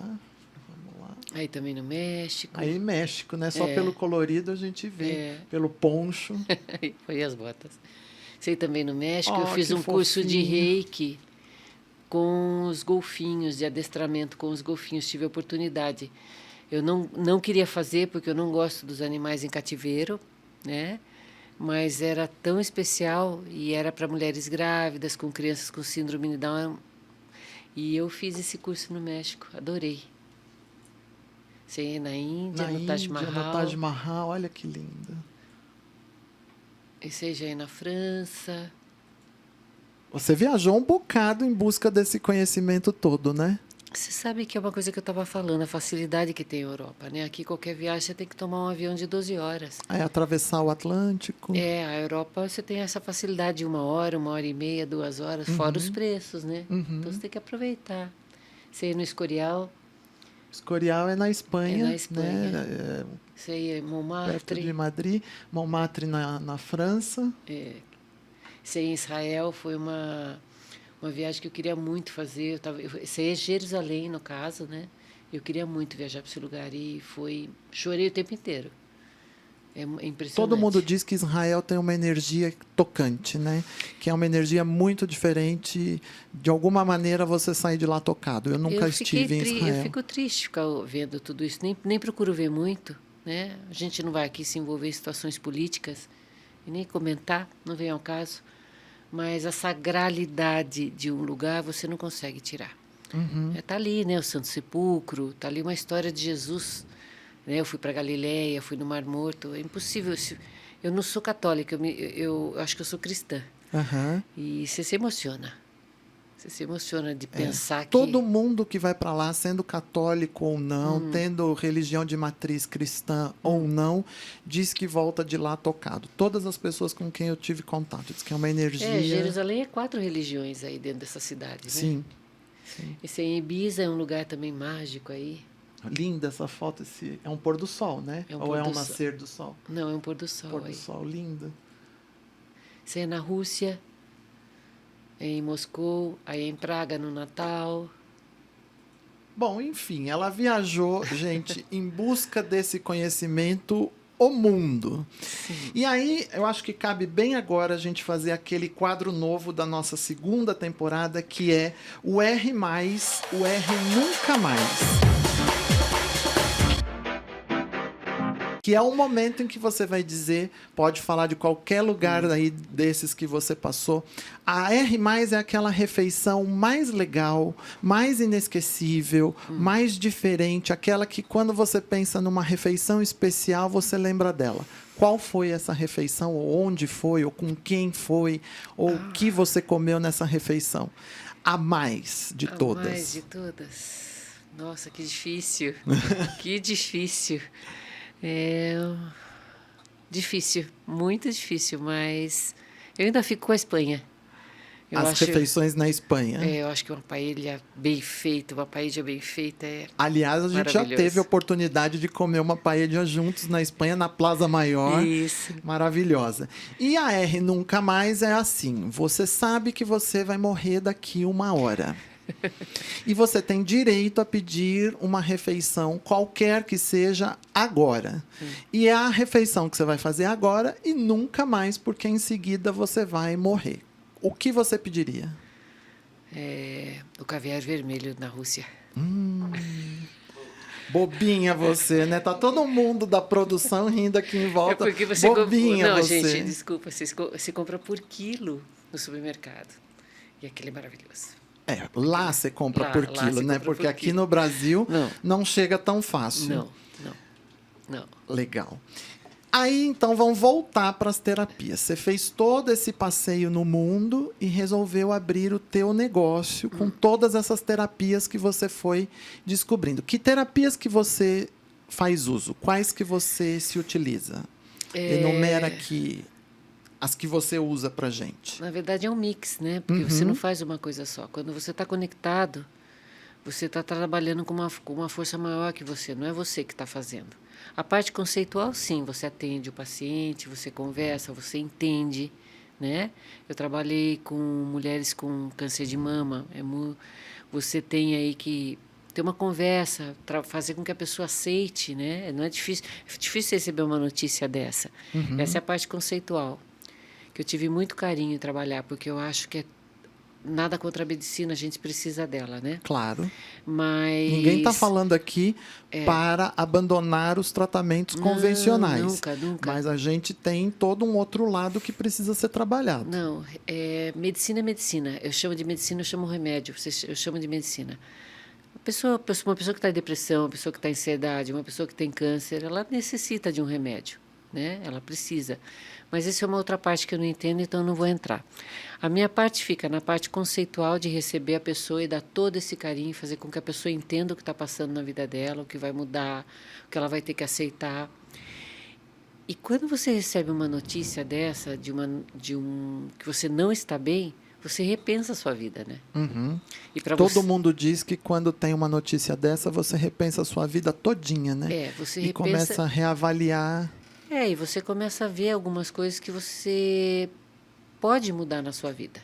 Vamos lá. Aí também no México. Aí México, né? Só pelo colorido a gente vê. Pelo poncho. Foi as botas. Sei também no México, eu fiz um curso de reiki com os golfinhos, de adestramento com os golfinhos. Tive a oportunidade. Eu não queria fazer, porque eu não gosto dos animais em cativeiro, né? Mas era tão especial e era para mulheres grávidas, com crianças com síndrome de Down. E eu fiz esse curso no México, adorei. Sei, na Índia, no Taj Mahal. No Taj Mahal, olha que linda. Esse aí já é na França. Você viajou um bocado em busca desse conhecimento todo, né? Você sabe que é uma coisa que eu estava falando, a facilidade que tem a Europa, né? Aqui, qualquer viagem, você tem que tomar um avião de 12 horas. Atravessar o Atlântico. A Europa você tem essa facilidade de 1 hora e meia, 2 horas, fora os preços, né? Então, você tem que aproveitar. Você ir no Escorial. Escorial é na Espanha. É na Espanha. Né? Você ir Montmartre. Perto de Madrid. Montmartre na França. Você ir em Israel foi uma viagem que eu queria muito fazer. Você ia em Jerusalém, no caso, né? Eu queria muito viajar para esse lugar e chorei o tempo inteiro. É impressionante. Todo mundo diz que Israel tem uma energia tocante, né? Que é uma energia muito diferente. De alguma maneira você sai de lá tocado. Eu nunca estive em Israel. Eu fico triste ficar vendo tudo isso. Nem procuro ver muito, né? A gente não vai aqui se envolver em situações políticas e nem comentar, não vem ao caso. Mas a sagralidade de um lugar você não consegue tirar. Tá ali, né? O Santo Sepulcro, tá ali uma história de Jesus. Eu fui para Galileia, fui no Mar Morto. É impossível. Eu não sou católica, eu acho que eu sou cristã. E você se emociona. Você se emociona de pensar que... Todo mundo que vai para lá, sendo católico ou não, tendo religião de matriz cristã ou não, diz que volta de lá tocado. Todas as pessoas com quem eu tive contato, diz que é uma energia... Jerusalém é 4 religiões aí dentro dessa cidade, né? Sim. Esse em Ibiza é um lugar também mágico aí. Linda essa foto. É um pôr do sol, né? Ou é um nascer do sol? Não, é um pôr do sol. Pôr do sol, lindo. Você é na Rússia, em Moscou, aí em Praga no Natal. Bom, enfim, ela viajou, gente, em busca desse conhecimento, o mundo. Sim. E aí, eu acho que cabe bem agora a gente fazer aquele quadro novo da nossa segunda temporada, que é o R+, o R nunca mais. Que é um momento em que você vai dizer, pode falar de qualquer lugar aí desses que você passou. A R+, é aquela refeição mais legal, mais inesquecível, mais diferente, aquela que quando você pensa numa refeição especial, você lembra dela. Qual foi essa refeição, ou onde foi, ou com quem foi, ou o que você comeu nessa refeição? A mais de todas. A mais de todas. Nossa, que difícil. Que difícil. Difícil, muito difícil, mas eu ainda fico com a Espanha. Refeições na Espanha. Eu acho que uma paella bem feita é Aliás, a gente já teve a oportunidade de comer uma paella juntos na Espanha, na Plaza Maior. Isso. Maravilhosa. E a R nunca mais é assim. Você sabe que você vai morrer daqui 1 hora. E você tem direito a pedir uma refeição, qualquer que seja, agora. E é a refeição que você vai fazer agora e nunca mais, porque em seguida você vai morrer. O que você pediria? O caviar vermelho na Rússia. Bobinha você, né? Tá todo mundo da produção rindo aqui em volta. É porque você Bobinha Não, você. gente, desculpa. Você compra por quilo no supermercado. E aquilo é maravilhoso. Lá você compra por quilo, né? Porque aqui quilo. no Brasil não chega tão fácil. Não. Legal. Aí, então, vamos voltar para as terapias. Você fez todo esse passeio no mundo e resolveu abrir o teu negócio com todas essas terapias que você foi descobrindo. Que terapias que você faz uso? Quais que você se utiliza? Enumera aqui as que você usa pra gente. Na verdade, é um mix, né? Porque você não faz uma coisa só. Quando você está conectado, você está trabalhando com uma força maior que você. Não é você que está fazendo. A parte conceitual, sim. Você atende o paciente, você conversa, você entende, né? Eu trabalhei com mulheres com câncer de mama. Você tem aí que ter uma conversa, fazer com que a pessoa aceite, né? Não é difícil. É difícil receber uma notícia dessa. Essa é a parte conceitual, que eu tive muito carinho em trabalhar, porque eu acho que nada contra a medicina, a gente precisa dela, né? Claro. Mas ninguém está falando aqui para abandonar os tratamentos convencionais. Nunca. Mas a gente tem todo um outro lado que precisa ser trabalhado. Não, medicina é medicina. Eu chamo de medicina, eu chamo remédio. Eu chamo de medicina. Uma pessoa que está em depressão, uma pessoa que está em ansiedade, uma pessoa que tem câncer, ela necessita de um remédio, né? Ela precisa. Mas essa é uma outra parte que eu não entendo, então eu não vou entrar. A minha parte fica na parte conceitual de receber a pessoa e dar todo esse carinho, fazer com que a pessoa entenda o que está passando na vida dela, o que vai mudar, o que ela vai ter que aceitar. E quando você recebe uma notícia dessa, que você não está bem, você repensa a sua vida, né? E Todo mundo diz que quando tem uma notícia dessa, você repensa a sua vida todinha, né? Você e começa a reavaliar. E você começa a ver algumas coisas que você pode mudar na sua vida,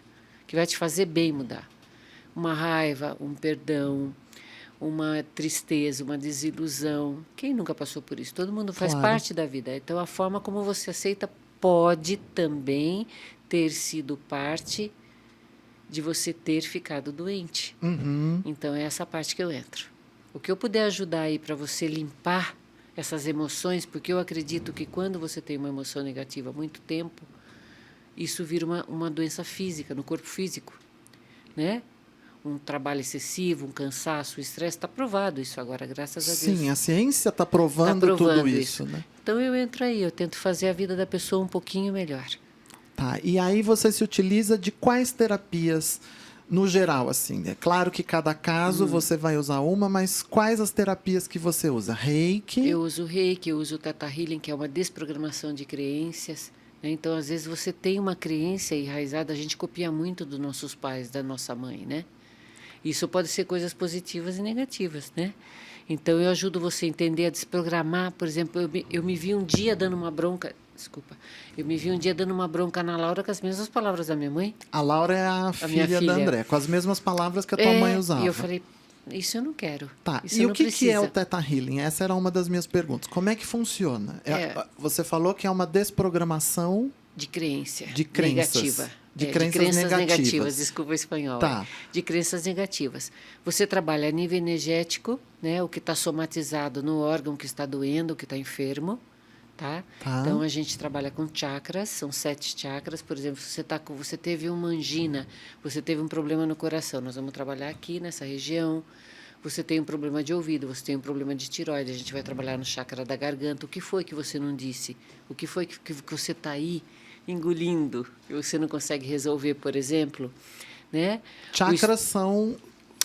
que vai te fazer bem mudar. Uma raiva, um perdão, uma tristeza, uma desilusão. Quem nunca passou por isso? Todo mundo faz parte da vida. Então, a forma como você aceita pode também ter sido parte de você ter ficado doente. Então, é essa parte que eu entro. O que eu puder ajudar aí para você limpar essas emoções, porque eu acredito que quando você tem uma emoção negativa há muito tempo, isso vira uma doença física, no corpo físico, né? Um trabalho excessivo, um cansaço, o estresse, está provado isso agora, graças a Deus. Sim, a ciência está provando tudo isso, né? Então eu entro aí, eu tento fazer a vida da pessoa um pouquinho melhor. Tá, e aí você se utiliza de quais terapias no geral, assim? É claro que cada caso você vai usar uma, mas quais as terapias que você usa? Reiki? Eu uso Reiki, eu uso o Theta Healing, que é uma desprogramação de crenças, né? Então, às vezes, você tem uma crença enraizada, a gente copia muito dos nossos pais, da nossa mãe, né? Isso pode ser coisas positivas e negativas, né? Então, eu ajudo você a entender, a desprogramar. Por exemplo, eu me vi um dia dando uma bronca... Eu me vi um dia dando uma bronca na Laura com as mesmas palavras da minha mãe. A Laura é a filha da André, com as mesmas palavras que a tua mãe usava. E eu falei, isso eu não quero. Tá, isso e o que é o Theta Healing? Essa era uma das minhas perguntas. Como é que funciona? Você falou que é uma desprogramação... De crença. De crenças. Negativa. De crenças negativas. Desculpa o espanhol. Tá. De crenças negativas. Você trabalha a nível energético, né, o que está somatizado no órgão que está doendo, o que está enfermo, tá? Tá. Então, a gente trabalha com chakras, são 7 chakras. Por exemplo, se você teve uma angina, você teve um problema no coração, nós vamos trabalhar aqui nessa região. Você tem um problema de ouvido, você tem um problema de tireoide, a gente vai trabalhar no chakra da garganta. O que foi que você não disse? O que foi que você está aí engolindo e você não consegue resolver, por exemplo? Né? Chakras são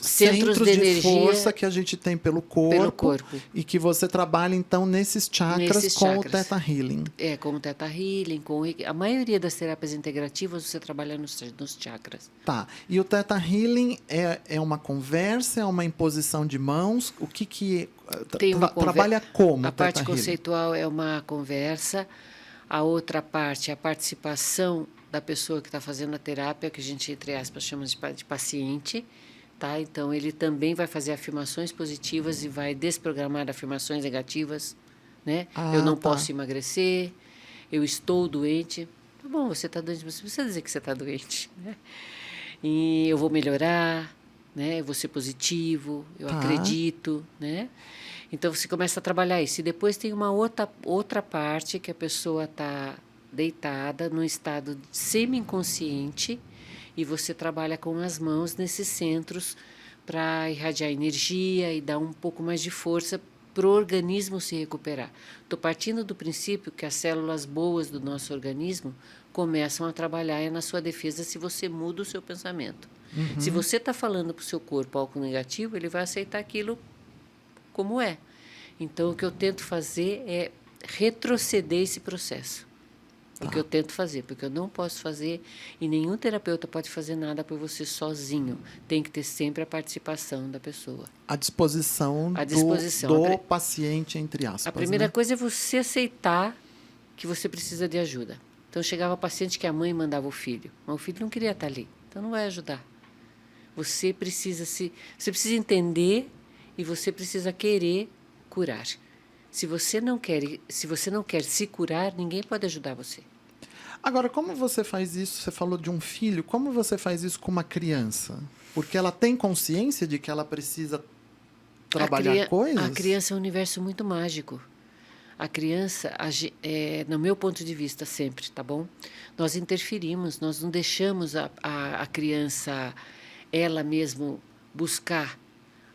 centros centros de de energia força que a gente tem pelo corpo. E que você trabalha, então, nesses chakras com o Theta Healing. Com o Theta Healing, com a maioria das terapias integrativas você trabalha nos chakras. Tá. E o Theta Healing é uma conversa, é uma imposição de mãos? O que trabalha como? A parte conceitual é uma conversa. A outra parte é a participação da pessoa que está fazendo a terapia, que a gente, entre aspas, chama de paciente. Tá? Então, ele também vai fazer afirmações positivas e vai desprogramar afirmações negativas. Né? Eu não posso emagrecer, eu estou doente. Tá bom, você está doente, mas você precisa dizer que você está doente. Né? E eu vou melhorar, né? Eu vou ser positivo, eu acredito. Né? Então, você começa a trabalhar isso. E depois tem uma outra parte que a pessoa está deitada, num estado semi-inconsciente, e você trabalha com as mãos nesses centros para irradiar energia e dar um pouco mais de força para o organismo se recuperar. Estou partindo do princípio que as células boas do nosso organismo começam a trabalhar na sua defesa se você muda o seu pensamento. Uhum. Se você está falando para o seu corpo algo negativo, ele vai aceitar aquilo como é. Então, o que eu tento fazer é retroceder esse processo. O que eu tento fazer, porque eu não posso fazer e nenhum terapeuta pode fazer nada por você sozinho. Tem que ter sempre a participação da pessoa. A disposição do paciente, entre aspas. A primeira coisa é você aceitar que você precisa de ajuda. Então, chegava paciente que a mãe mandava o filho, mas o filho não queria estar ali, então não vai ajudar. Você precisa entender e você precisa querer curar. Se você não quer se curar, ninguém pode ajudar você. Agora, como você faz isso? Você falou de um filho. Como você faz isso com uma criança? Porque ela tem consciência de que ela precisa trabalhar coisas? A criança é um universo muito mágico. A criança, no meu ponto de vista sempre, tá bom? Nós interferimos, nós não deixamos a criança, ela mesmo, buscar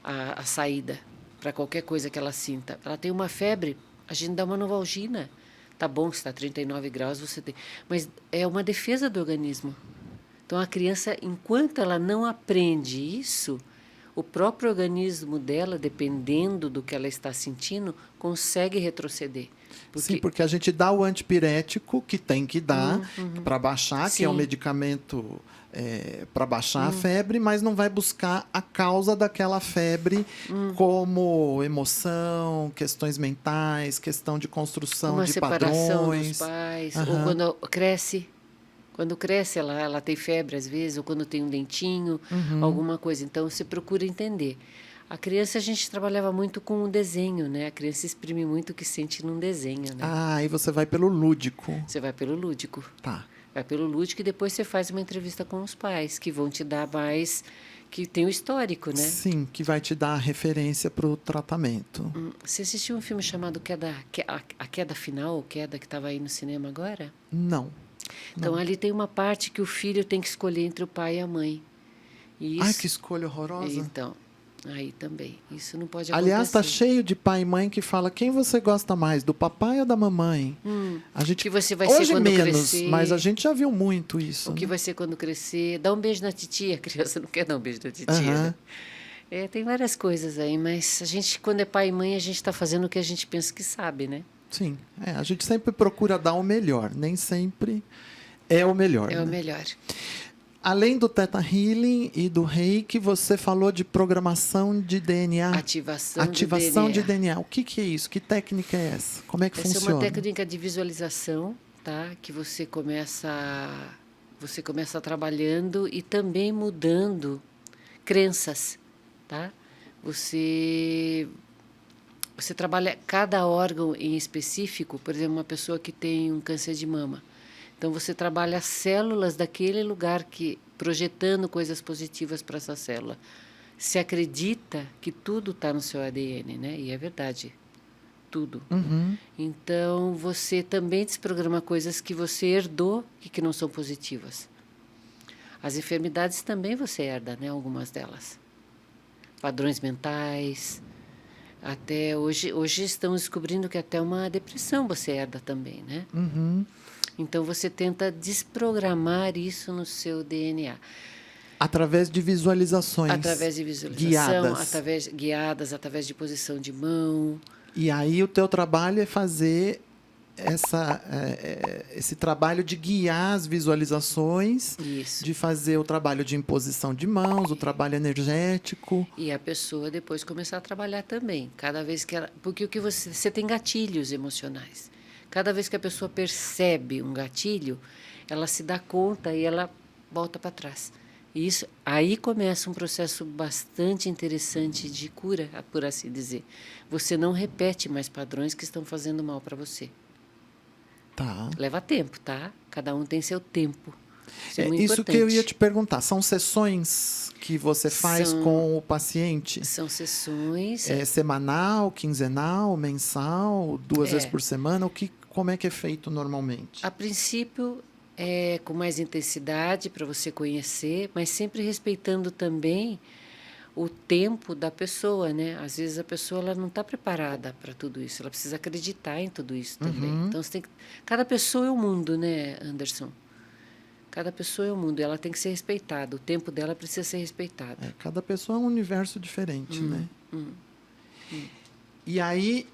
a saída para qualquer coisa que ela sinta. Ela tem uma febre, a gente dá uma Novalgina. Tá bom, se está 39 graus, você tem... Mas é uma defesa do organismo. Então, a criança, enquanto ela não aprende isso, o próprio organismo dela, dependendo do que ela está sentindo, consegue retroceder. Sim, porque a gente dá o antipirético, que tem que dar para baixar, que é um medicamento para baixar a febre, mas não vai buscar a causa daquela febre, como emoção, questões mentais, questão de construção de padrões. Uma separação dos pais, ou quando cresce. Quando cresce, ela tem febre às vezes, ou quando tem um dentinho, alguma coisa. Então, você procura entender. A criança, a gente trabalhava muito com o desenho, né? A criança exprime muito o que sente num desenho, né? Aí você vai pelo lúdico. Você vai pelo lúdico. Tá. Vai pelo lúdico e depois você faz uma entrevista com os pais, que vão te dar mais... que tem o histórico, né? Sim, que vai te dar a referência para o tratamento. Você assistiu um filme chamado A Queda Final, ou Queda, que estava aí no cinema agora? Não. Então, ali tem uma parte que o filho tem que escolher entre o pai e a mãe. E isso... Ai, que escolha horrorosa. Então, aí também. Isso não pode acontecer. Aliás, está cheio de pai e mãe que fala quem você gosta mais, do papai ou da mamãe? A gente, que você vai hoje ser quando menos, crescer. Mas a gente já viu muito isso. O que vai ser quando crescer. Dá um beijo na titia. A criança não quer dar um beijo na titia. Né? Tem várias coisas aí, mas a gente, quando é pai e mãe, a gente está fazendo o que a gente pensa que sabe, né? Sim. A gente sempre procura dar o melhor. Nem sempre é o melhor. É o melhor. Além do Theta Healing e do Reiki, você falou de programação de DNA. Ativação de DNA. O que é isso? Que técnica é essa? Como é que funciona? Essa é uma técnica de visualização, tá? Que você começa trabalhando e também mudando crenças, tá? Você trabalha cada órgão em específico, por exemplo, uma pessoa que tem um câncer de mama. Então, você trabalha as células daquele lugar, projetando coisas positivas para essa célula. Se acredita que tudo está no seu ADN, né? E é verdade. tudo. Uhum. Então, você também desprograma coisas que você herdou e que não são positivas. As enfermidades também você herda, né? Algumas delas. Padrões mentais. Até hoje estamos descobrindo que até uma depressão você herda também, né? Uhum. Então, você tenta desprogramar isso no seu DNA. Através de visualizações Através de visualização, guiadas. guiadas, através de posição de mão. E aí o teu trabalho é fazer esse trabalho de guiar as visualizações, Isso. de fazer o trabalho de imposição de mãos, o trabalho energético. E a pessoa depois começar a trabalhar também. Cada vez que ela. Porque o que você tem gatilhos emocionais. Cada vez que a pessoa percebe um gatilho, ela se dá conta e ela volta para trás. E isso, aí começa um processo bastante interessante de cura, por assim dizer. Você não repete mais padrões que estão fazendo mal para você. Tá. Leva tempo, tá? Cada um tem seu tempo. Isso é muito Isso importante. que eu ia te perguntar. São sessões que você faz com o paciente? São sessões. É semanal, quinzenal, mensal, 2 vezes por semana? Como é que é feito normalmente? A princípio, é com mais intensidade para você conhecer, mas sempre respeitando também o tempo da pessoa, né? Às vezes a pessoa ela não está preparada para tudo isso, ela precisa acreditar em tudo isso também. Então, cada pessoa é um mundo, né, Anderson? Cada pessoa é um mundo e ela tem que ser respeitada. O tempo dela precisa ser respeitado. Cada pessoa é um universo diferente, né? E aí,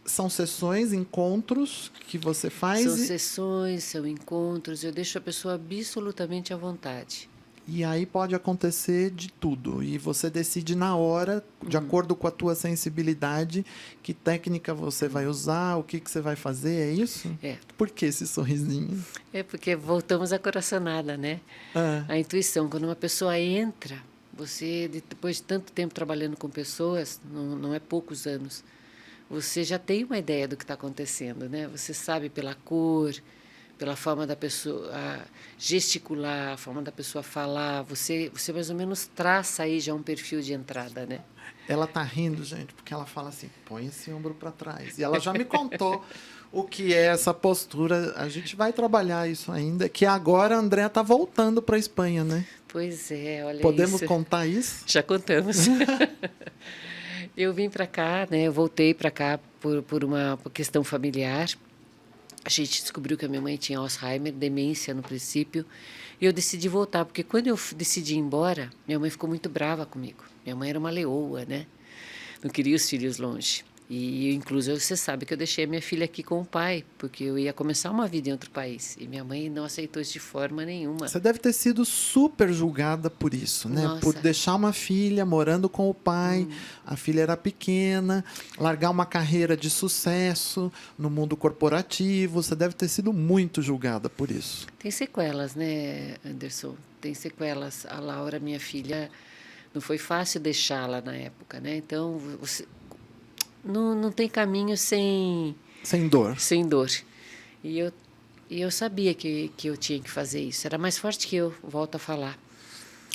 são sessões, encontros que você faz? São sessões, são encontros. Eu deixo a pessoa absolutamente à vontade. E aí pode acontecer de tudo. E você decide na hora, de acordo com a tua sensibilidade, que técnica você vai usar, o que você vai fazer, é isso? É. Por que esse sorrisinho? É porque voltamos à coraçonada, né? A intuição. Quando uma pessoa entra, você, depois de tanto tempo trabalhando com pessoas, não é poucos anos, você já tem uma ideia do que está acontecendo, né? Você sabe pela cor, pela forma da pessoa gesticular, a forma da pessoa falar, você mais ou menos traça aí já um perfil de entrada, né? Ela tá rindo, gente, porque ela fala assim, põe esse ombro para trás. E ela já me contou o que é essa postura. A gente vai trabalhar isso ainda, que agora a Andréa tá voltando para a Espanha, né? Pois é, olha isso. Podemos contar isso? Já contamos. Eu vim para cá, né? Eu voltei para cá por uma questão familiar. A gente descobriu que a minha mãe tinha Alzheimer, demência no princípio, e eu decidi voltar, porque quando eu decidi ir embora, minha mãe ficou muito brava comigo. Minha mãe era uma leoa, né? Não queria os filhos longe. E, inclusive, você sabe que eu deixei a minha filha aqui com o pai, porque eu ia começar uma vida em outro país. E minha mãe não aceitou isso de forma nenhuma. Você deve ter sido super julgada por isso, né? Nossa. Por deixar uma filha morando com o pai, a filha era pequena, largar uma carreira de sucesso no mundo corporativo. Você deve ter sido muito julgada por isso. Tem sequelas, né, Anderson? Tem sequelas. A Laura, minha filha, não foi fácil deixá-la na época, né? Então, você... Não tem caminho sem dor. Sem dor. E eu sabia que eu tinha que fazer isso. Era mais forte que eu, volto a falar.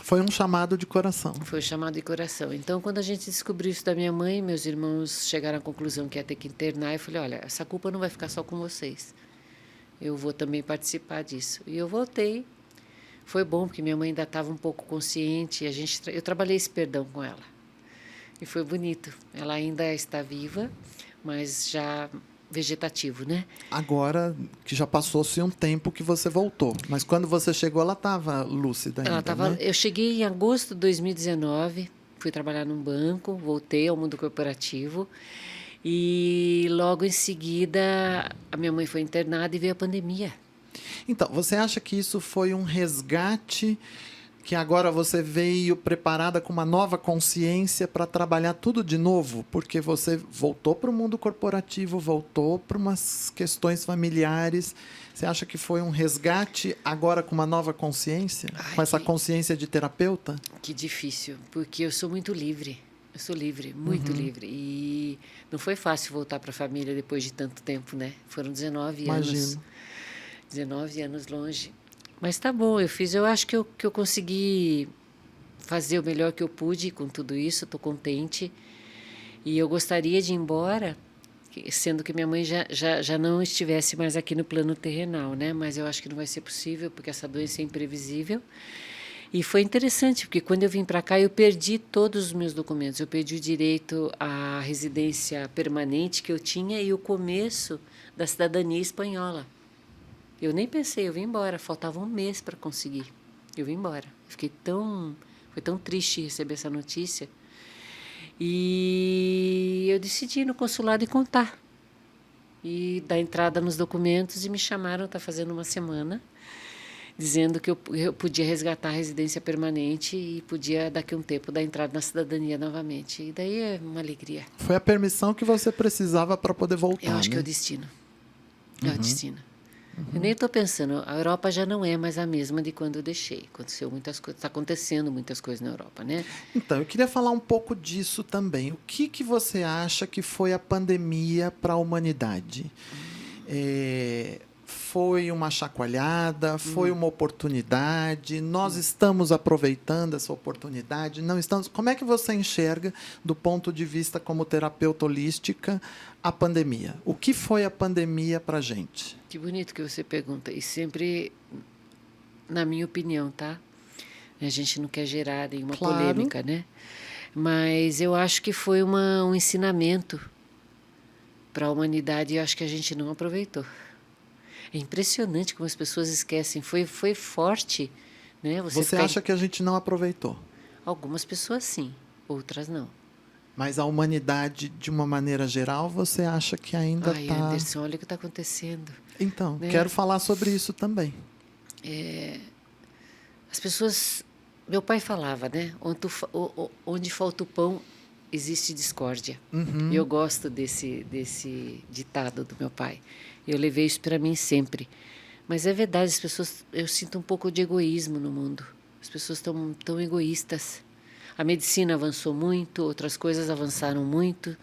Foi um chamado de coração. Foi um chamado de coração. Então, quando a gente descobriu isso da minha mãe, meus irmãos chegaram à conclusão que ia ter que internar. Eu falei, olha, essa culpa não vai ficar só com vocês. Eu vou também participar disso. E eu voltei. Foi bom, porque minha mãe ainda estava um pouco consciente. Eu trabalhei esse perdão com ela. E foi bonito. Ela ainda está viva, mas já vegetativo, né? Agora que já passou-se um tempo que você voltou. Mas quando você chegou, ela estava lúcida ainda, Ela estava. né? Eu cheguei em agosto de 2019, fui trabalhar num banco, voltei ao mundo corporativo. E logo em seguida, a minha mãe foi internada e veio a pandemia. Então, você acha que isso foi um resgate, que agora você veio preparada com uma nova consciência para trabalhar tudo de novo? Porque você voltou para o mundo corporativo, voltou para umas questões familiares. Você acha que foi um resgate agora com uma nova consciência? Com essa consciência de terapeuta? Que difícil, porque eu sou muito livre. Eu sou livre, muito livre. E não foi fácil voltar para a família depois de tanto tempo, né? Foram 19 anos. 19 anos longe. Mas tá bom, eu acho que eu consegui fazer o melhor que eu pude com tudo isso, estou contente. E eu gostaria de ir embora sendo que minha mãe já não estivesse mais aqui no plano terrenal, né? Mas eu acho que não vai ser possível, porque essa doença é imprevisível. E foi interessante, porque quando eu vim para cá, eu perdi todos os meus documentos. Eu perdi o direito à residência permanente que eu tinha e o começo da cidadania espanhola. Eu nem pensei, eu vim embora. Faltava um mês para conseguir. Eu vim embora. Foi tão triste receber essa notícia. E eu decidi ir no consulado e contar. E dar entrada nos documentos e me chamaram, está fazendo uma semana, dizendo que eu podia resgatar a residência permanente e podia, daqui a um tempo, dar entrada na cidadania novamente. E daí é uma alegria. Foi a permissão que você precisava para poder voltar, Eu acho que né? é o destino. É o destino. Eu nem estou pensando, a Europa já não é mais a mesma de quando eu deixei. Aconteceu muitas coisas, está acontecendo muitas coisas na Europa, né? Então, eu queria falar um pouco disso também. O que você acha que foi a pandemia para a humanidade? Foi uma chacoalhada? Foi uma oportunidade? Nós estamos aproveitando essa oportunidade? Não estamos? Como é que você enxerga, do ponto de vista como terapeuta holística, a pandemia? O que foi a pandemia para a gente? Que bonito que você pergunta. E sempre, na minha opinião, tá? A gente não quer gerar nenhuma polêmica, né? Mas eu acho que foi um ensinamento para a humanidade e eu acho que a gente não aproveitou. É impressionante como as pessoas esquecem. Foi forte, né? Você acha que a gente não aproveitou? Algumas pessoas sim, outras não. Mas a humanidade, de uma maneira geral, você acha que ainda está... Ai, Anderson, olha o que está acontecendo. Então, né? Quero falar sobre isso também. As pessoas... Meu pai falava, né? Onde falta o pão, existe discórdia. E eu gosto desse ditado do meu pai. Eu levei isso para mim sempre. Mas é verdade, as pessoas... Eu sinto um pouco de egoísmo no mundo. As pessoas estão tão egoístas. A medicina avançou muito, outras coisas avançaram muito,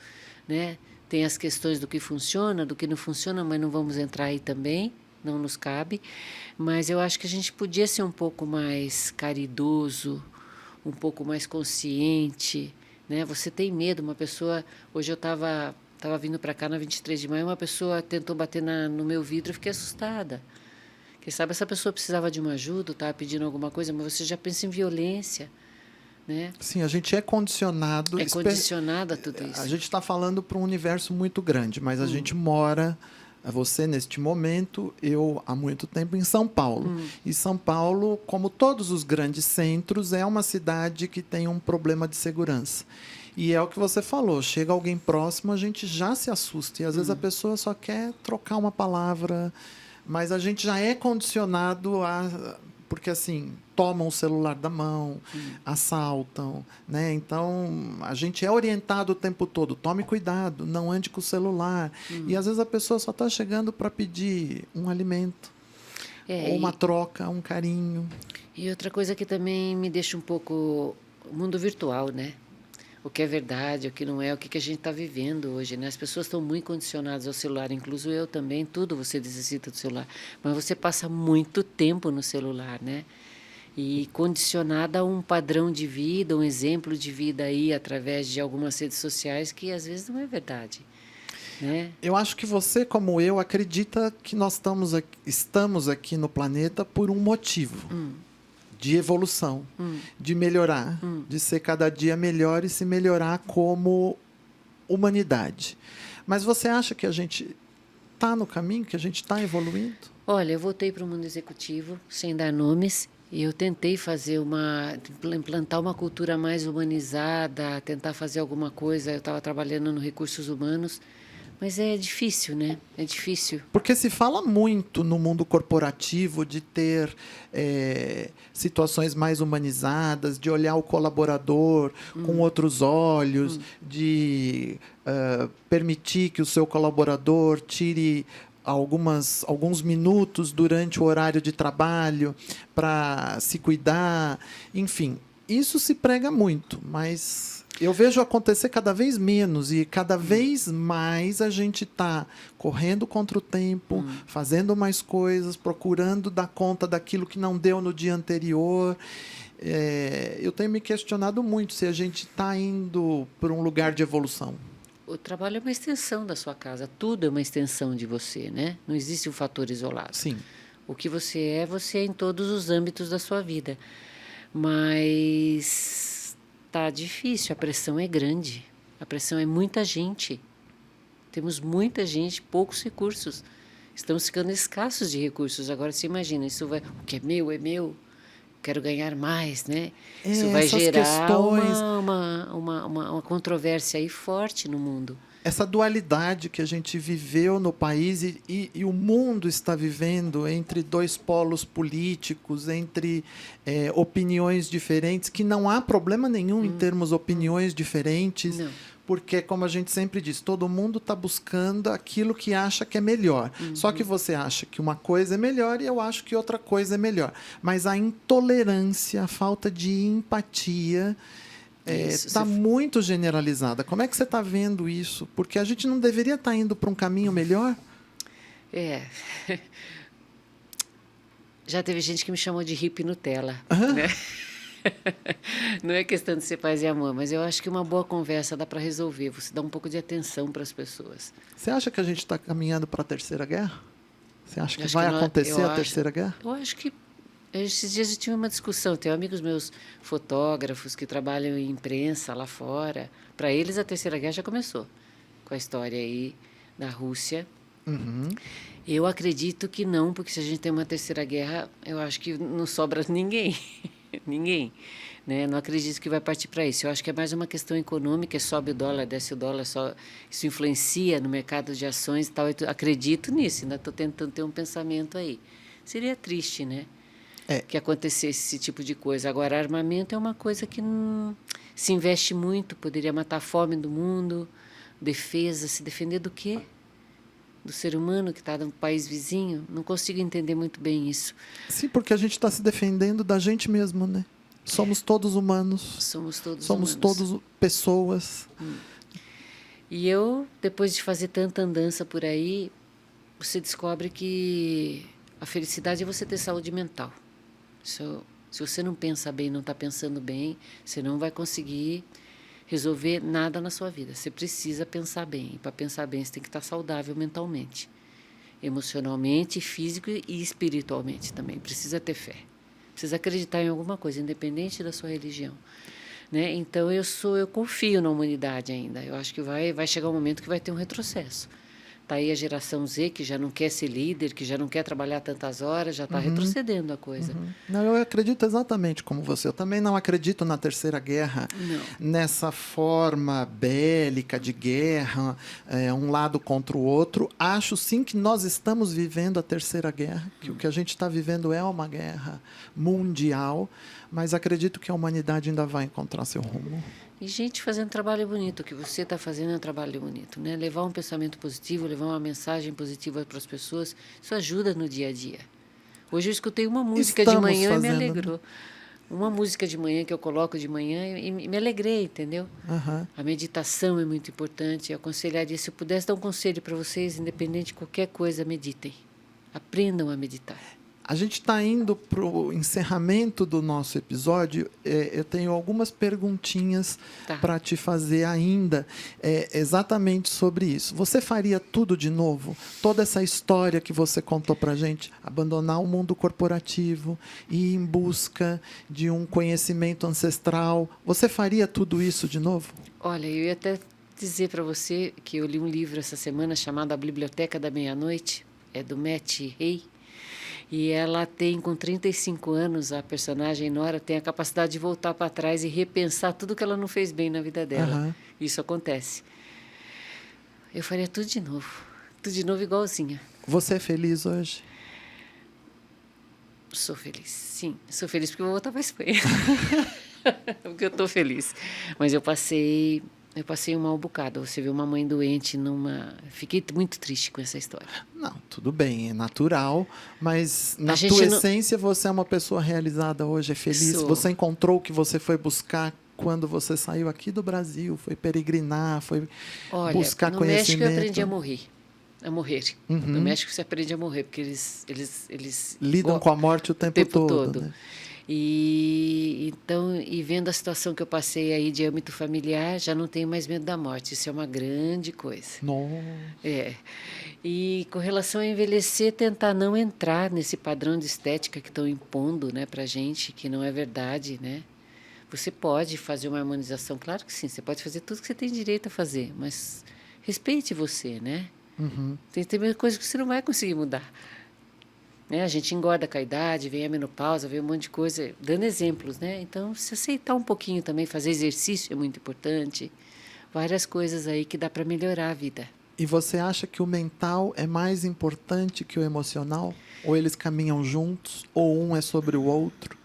né? Tem as questões do que funciona, do que não funciona, mas não vamos entrar aí também, não nos cabe. Mas eu acho que a gente podia ser um pouco mais caridoso, um pouco mais consciente, né? Você tem medo, uma pessoa... Hoje eu estava vindo para cá na 23 de maio, uma pessoa tentou bater no meu vidro, eu fiquei assustada. Quem sabe essa pessoa precisava de uma ajuda, estava pedindo alguma coisa, mas você já pensa em violência. Né? Sim, a gente é condicionado... É condicionado a tudo isso. A gente está falando para um universo muito grande, mas a gente mora, você neste momento, eu há muito tempo, em São Paulo. E São Paulo, como todos os grandes centros, é uma cidade que tem um problema de segurança. E é o que você falou, chega alguém próximo, a gente já se assusta. E às vezes a pessoa só quer trocar uma palavra, mas a gente já é condicionado a... Porque, assim, tomam o celular da mão, assaltam, né? Então, a gente é orientado o tempo todo. Tome cuidado, não ande com o celular. E, às vezes, a pessoa só está chegando para pedir um alimento, ou uma troca, um carinho. E outra coisa que também me deixa um pouco... O mundo virtual, né? O que é verdade, o que não é, o que a gente está vivendo hoje, né? As pessoas estão muito condicionadas ao celular, incluso eu também, tudo você necessita do celular. Mas você passa muito tempo no celular, né? E condicionada a um padrão de vida, um exemplo de vida aí, através de algumas redes sociais, que às vezes não é verdade, né? Eu acho que você, como eu, acredita que nós estamos aqui no planeta por um motivo. De evolução, de melhorar, de ser cada dia melhor e se melhorar como humanidade. Mas você acha que a gente está no caminho, que a gente está evoluindo? Olha, eu voltei para o mundo executivo, sem dar nomes, e eu tentei implantar uma cultura mais humanizada, tentar fazer alguma coisa. Eu estava trabalhando no recursos humanos, mas é difícil, né? É difícil. Porque se fala muito no mundo corporativo de ter situações mais humanizadas, de olhar o colaborador com outros olhos, de permitir que o seu colaborador tire alguns minutos durante o horário de trabalho para se cuidar. Enfim, isso se prega muito, mas... Eu vejo acontecer cada vez menos e cada vez mais a gente está correndo contra o tempo, fazendo mais coisas, procurando dar conta daquilo que não deu no dia anterior. Eu tenho me questionado muito se a gente está indo para um lugar de evolução. o trabalho é uma extensão da sua casa, tudo é uma extensão de você, né? Não existe um fator isolado. Sim. O que você é em todos os âmbitos da sua vida. Mas tá difícil, a pressão é grande, a pressão é muita gente. Temos muita gente, poucos recursos. Estamos ficando escassos de recursos. Agora, você imagina, isso vai, o que é meu, quero ganhar mais, né? Isso vai gerar questões, uma controvérsia aí forte no mundo. essa dualidade que a gente viveu no país e o mundo está vivendo entre dois polos políticos, entre opiniões diferentes, que não há problema nenhum em termos opiniões diferentes. Não. Porque, como a gente sempre diz, todo mundo está buscando aquilo que acha que é melhor. Só que você acha que uma coisa é melhor e eu acho que outra coisa é melhor. Mas a intolerância, a falta de empatia está muito generalizada. Como é que você está vendo isso? Porque a gente não deveria estar indo para um caminho melhor? Já teve gente que me chamou de hippie Nutella, Aham. né? Não é questão de ser paz e amor, mas eu acho que uma boa conversa dá para resolver. Você dá um pouco de atenção para as pessoas. Você acha que a gente está caminhando para a Terceira Guerra? Você acha que Acho vai que acontecer a Terceira Guerra? Eu acho que esses dias eu tive uma discussão. Tenho amigos meus fotógrafos que trabalham em imprensa lá fora. Para eles, a Terceira Guerra já começou, com a história aí da Rússia. Uhum. Eu acredito que não, porque se a gente tem uma Terceira Guerra, eu acho que não sobra ninguém. Ninguém. Né? Não acredito que vai partir para isso. Eu acho que é mais uma questão econômica, sobe o dólar, desce o dólar, isso influencia no mercado de ações e tal. Eu acredito nisso, ainda estou tentando ter um pensamento aí. Seria triste, né? Que acontecesse esse tipo de coisa. Agora, armamento é uma coisa que não se investe muito, poderia matar a fome do mundo, defesa, se defender do quê? Do ser humano que está num país vizinho? Não consigo entender muito bem isso. Sim, porque a gente está se defendendo da gente mesmo, né? Somos todos humanos. Somos todos Somos humanos. todos pessoas. E eu, depois de fazer tanta andança por aí, você descobre que a felicidade é você ter saúde mental. Se você não pensa bem, não está pensando bem, você não vai conseguir resolver nada na sua vida. Você precisa pensar bem. E para pensar bem, você tem que estar saudável mentalmente, emocionalmente, físico e espiritualmente também. Precisa ter fé. Precisa acreditar em alguma coisa, independente da sua religião. Né? Então, eu confio na humanidade ainda. Eu acho que vai chegar um momento que vai ter um retrocesso. Está aí a geração Z, que já não quer ser líder, que já não quer trabalhar tantas horas, já está retrocedendo a coisa. Não, eu acredito exatamente como você. Eu também não acredito na Terceira Guerra, nessa forma bélica de guerra, um lado contra o outro. Acho sim que nós estamos vivendo a Terceira Guerra, que o que a gente está vivendo é uma guerra mundial, mas acredito que a humanidade ainda vai encontrar seu rumo. E gente fazendo trabalho bonito. O que você está fazendo é um trabalho bonito, né? Levar um pensamento positivo, levar uma mensagem positiva para as pessoas, isso ajuda no dia a dia. Hoje eu escutei uma música de manhã e me alegrou. Uma música de manhã que eu coloco de manhã e me alegrei, entendeu? A meditação é muito importante. Eu aconselharia, se eu pudesse dar um conselho para vocês, independente de qualquer coisa, meditem. Aprendam a meditar. A gente está indo para o encerramento do nosso episódio. Eu tenho algumas perguntinhas para te fazer ainda, exatamente sobre isso. Você faria tudo de novo? Toda essa história que você contou para a gente, abandonar o mundo corporativo e ir em busca de um conhecimento ancestral. Você faria tudo isso de novo? Olha, eu ia até dizer para você que eu li um livro essa semana chamado A Biblioteca da Meia-Noite, é do Matt Hay. E ela tem, com 35 anos, a personagem Nora tem a capacidade de voltar para trás e repensar tudo que ela não fez bem na vida dela. Isso acontece. Eu faria tudo de novo igualzinha. Você é feliz hoje? Sou feliz, sim. Sou feliz porque eu vou voltar para a Espanha. Porque eu estou feliz. Mas eu passei um mau bocado. Você vê uma mãe doente Fiquei muito triste com essa história. Não, tudo bem, é natural, mas na tua essência você é uma pessoa realizada hoje, é feliz. Você encontrou o que você foi buscar quando você saiu aqui do Brasil, foi peregrinar, foi buscar conhecimento. No México eu aprendi a morrer. No México você aprende a morrer, porque eles lidam com a morte o tempo todo. Né? E vendo a situação que eu passei aí de âmbito familiar, já não tenho mais medo da morte. Isso é uma grande coisa. Nossa. É. E com relação a envelhecer, tentar não entrar nesse padrão de estética que estão impondo, né, pra gente, que não é verdade, né? Você pode fazer uma harmonização, claro que sim, você pode fazer tudo que você tem direito a fazer, mas respeite você, né? Uhum. Tem coisas que você não vai conseguir mudar. Né? A gente engorda com a idade, vem a menopausa, vem um monte de coisa, dando exemplos, né? Então, se aceitar um pouquinho também, fazer exercício é muito importante. Várias coisas aí que dá para melhorar a vida. E você acha que o mental é mais importante que o emocional? Ou eles caminham juntos? Ou um é sobre o outro?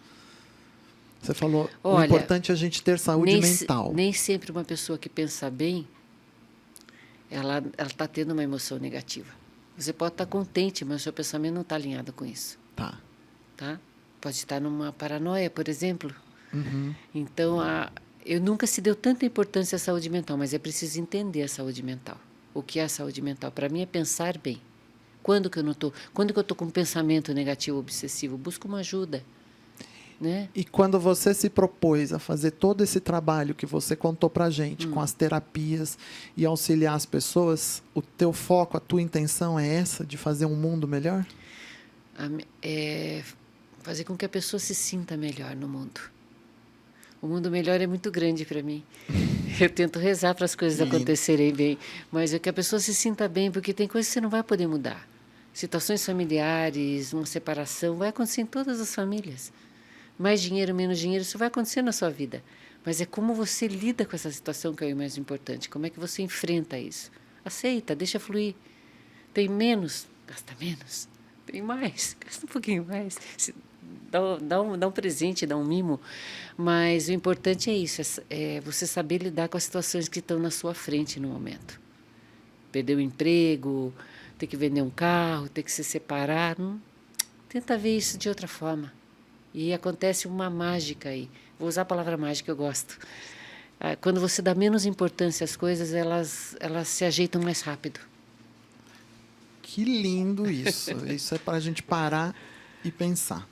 Você falou, o Olha, importante é a gente ter saúde mental. nem sempre uma pessoa que pensa bem, ela está tendo uma emoção negativa. Você pode estar contente, mas o seu pensamento não está alinhado com isso. Tá. Tá? Pode estar numa paranoia, por exemplo. Uhum. Então, eu nunca se deu tanta importância à saúde mental, mas é preciso entender a saúde mental. O que é a saúde mental? Para mim é pensar bem. Quando que eu estou com um pensamento negativo, obsessivo, busco uma ajuda. Né? E quando você se propôs a fazer todo esse trabalho que você contou pra gente, com as terapias e auxiliar as pessoas, o teu foco, a tua intenção é essa, de fazer um mundo melhor? É fazer com que a pessoa se sinta melhor no mundo. O mundo melhor é muito grande para mim. Eu tento rezar para as coisas acontecerem bem, mas é que a pessoa se sinta bem, porque tem coisas que você não vai poder mudar. Situações familiares, uma separação, vai acontecer em todas as famílias. Mais dinheiro, menos dinheiro, isso vai acontecer na sua vida. Mas é como você lida com essa situação que é o mais importante. Como é que você enfrenta isso? Aceita, deixa fluir. Tem menos, gasta menos. Tem mais, gasta um pouquinho mais. Dá um presente, dá um mimo. Mas o importante é isso, é você saber lidar com as situações que estão na sua frente no momento. Perder o emprego, ter que vender um carro, ter que se separar. Tenta ver isso de outra forma. E acontece uma mágica aí. Vou usar a palavra mágica, eu gosto. Quando você dá menos importância às coisas, elas se ajeitam mais rápido. Que lindo isso. Isso é para a gente parar e pensar.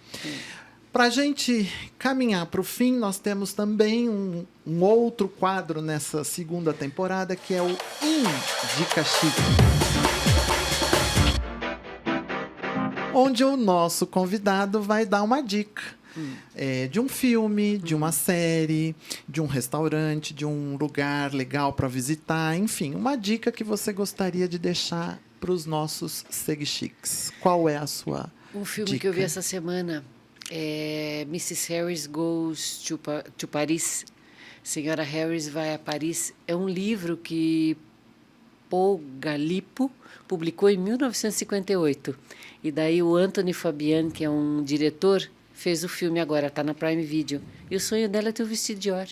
Para a gente caminhar para o fim, nós temos também um outro quadro nessa segunda temporada, que é o Indica Chique. Onde o nosso convidado vai dar uma dica de um filme, de uma série, de um restaurante, de um lugar legal para visitar, enfim, uma dica que você gostaria de deixar para os nossos Segchiques. Qual é a sua Um filme dica? que eu vi essa semana é Mrs. Harris Goes to Paris. Senhora Harris vai a Paris. É um livro que Paul Gallipo publicou em 1958. E daí o Anthony Fabian, que é um diretor, fez o filme agora, está na Prime Video. E o sonho dela é ter o vestido Dior.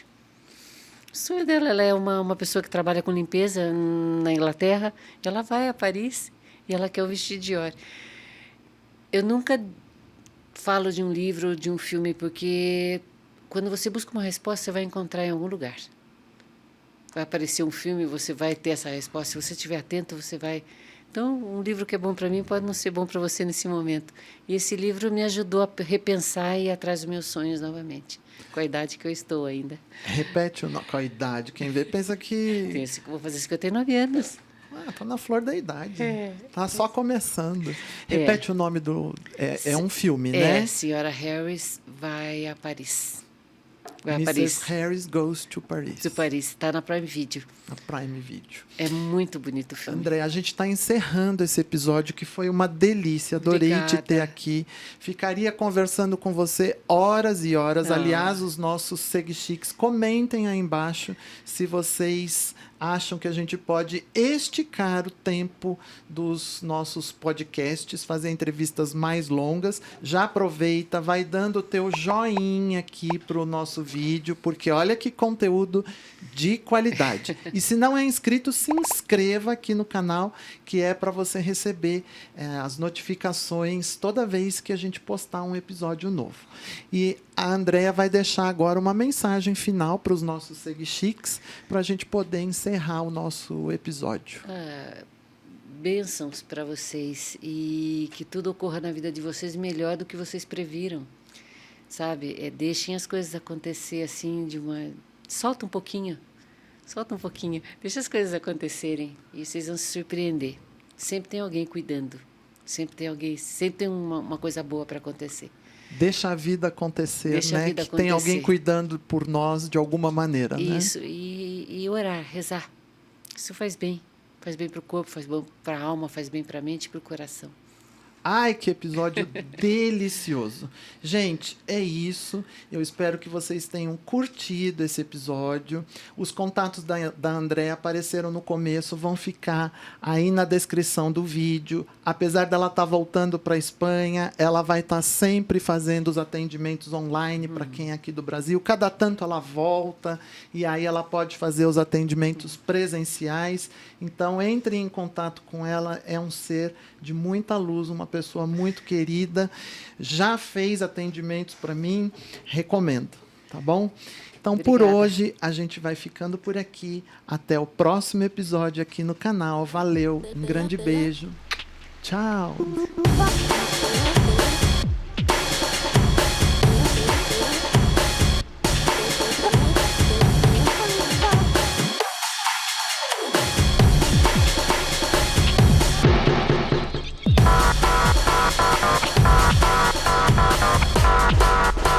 O sonho dela, ela é uma pessoa que trabalha com limpeza na Inglaterra. Ela vai a Paris e ela quer o vestido Dior. Eu nunca falo de um livro, de um filme, porque quando você busca uma resposta, você vai encontrar em algum lugar. Vai aparecer um filme, você vai ter essa resposta. Se você estiver atento, você vai... Então, um livro que é bom para mim pode não ser bom para você nesse momento. E esse livro me ajudou a repensar e ir atrás dos meus sonhos novamente, com a idade que eu estou ainda. Repete com a idade. Quem vê pensa que... Vou fazer 59 anos. Tá na flor da idade. É. Tá só começando. Repete o nome do... É um filme, né? Senhora Harris vai a Paris. Vai a Mrs. Paris. Harris Goes to Paris. Do Paris. Está na Prime Video. Na Prime Video. É muito bonito o filme. André, a gente está encerrando esse episódio, que foi uma delícia. Adorei te ter aqui. Ficaria conversando com você horas e horas. Aliás, os nossos Segchiques, comentem aí embaixo se vocês acham que a gente pode esticar o tempo dos nossos podcasts, fazer entrevistas mais longas. Já aproveita, vai dando o teu joinha aqui para o nosso vídeo, porque olha que conteúdo de qualidade. E se não é inscrito, se inscreva aqui no canal, que é para você receber as notificações toda vez que a gente postar um episódio novo. E a Andréa vai deixar agora uma mensagem final para os nossos Segchiques, para a gente poder encerrar o nosso episódio. Bênçãos para vocês e que tudo ocorra na vida de vocês melhor do que vocês previram. sabe? Deixem as coisas acontecer assim solta um pouquinho, deixa as coisas acontecerem e vocês vão se surpreender. Sempre tem alguém cuidando, sempre tem uma coisa boa para acontecer. Deixa a vida acontecer, Deixa né? a vida que tem alguém acontecer. cuidando por nós de alguma maneira, Isso, né? e orar, rezar. Isso faz bem para o corpo, faz bem para a alma, faz bem para a mente e para o coração. Ai, que episódio delicioso. Gente, é isso. Eu espero que vocês tenham curtido esse episódio. Os contatos da Andréa apareceram no começo, vão ficar aí na descrição do vídeo. Apesar dela estar voltando para a Espanha, ela vai estar sempre fazendo os atendimentos online para quem é aqui do Brasil. Cada tanto ela volta e aí ela pode fazer os atendimentos presenciais. Então, entre em contato com ela. É um ser de muita luz, uma pessoa muito querida, já fez atendimentos para mim, recomendo, tá bom? Então, Obrigada. por hoje, a gente vai ficando por aqui. Até o próximo episódio aqui no canal. Valeu, um grande beijo. Tchau!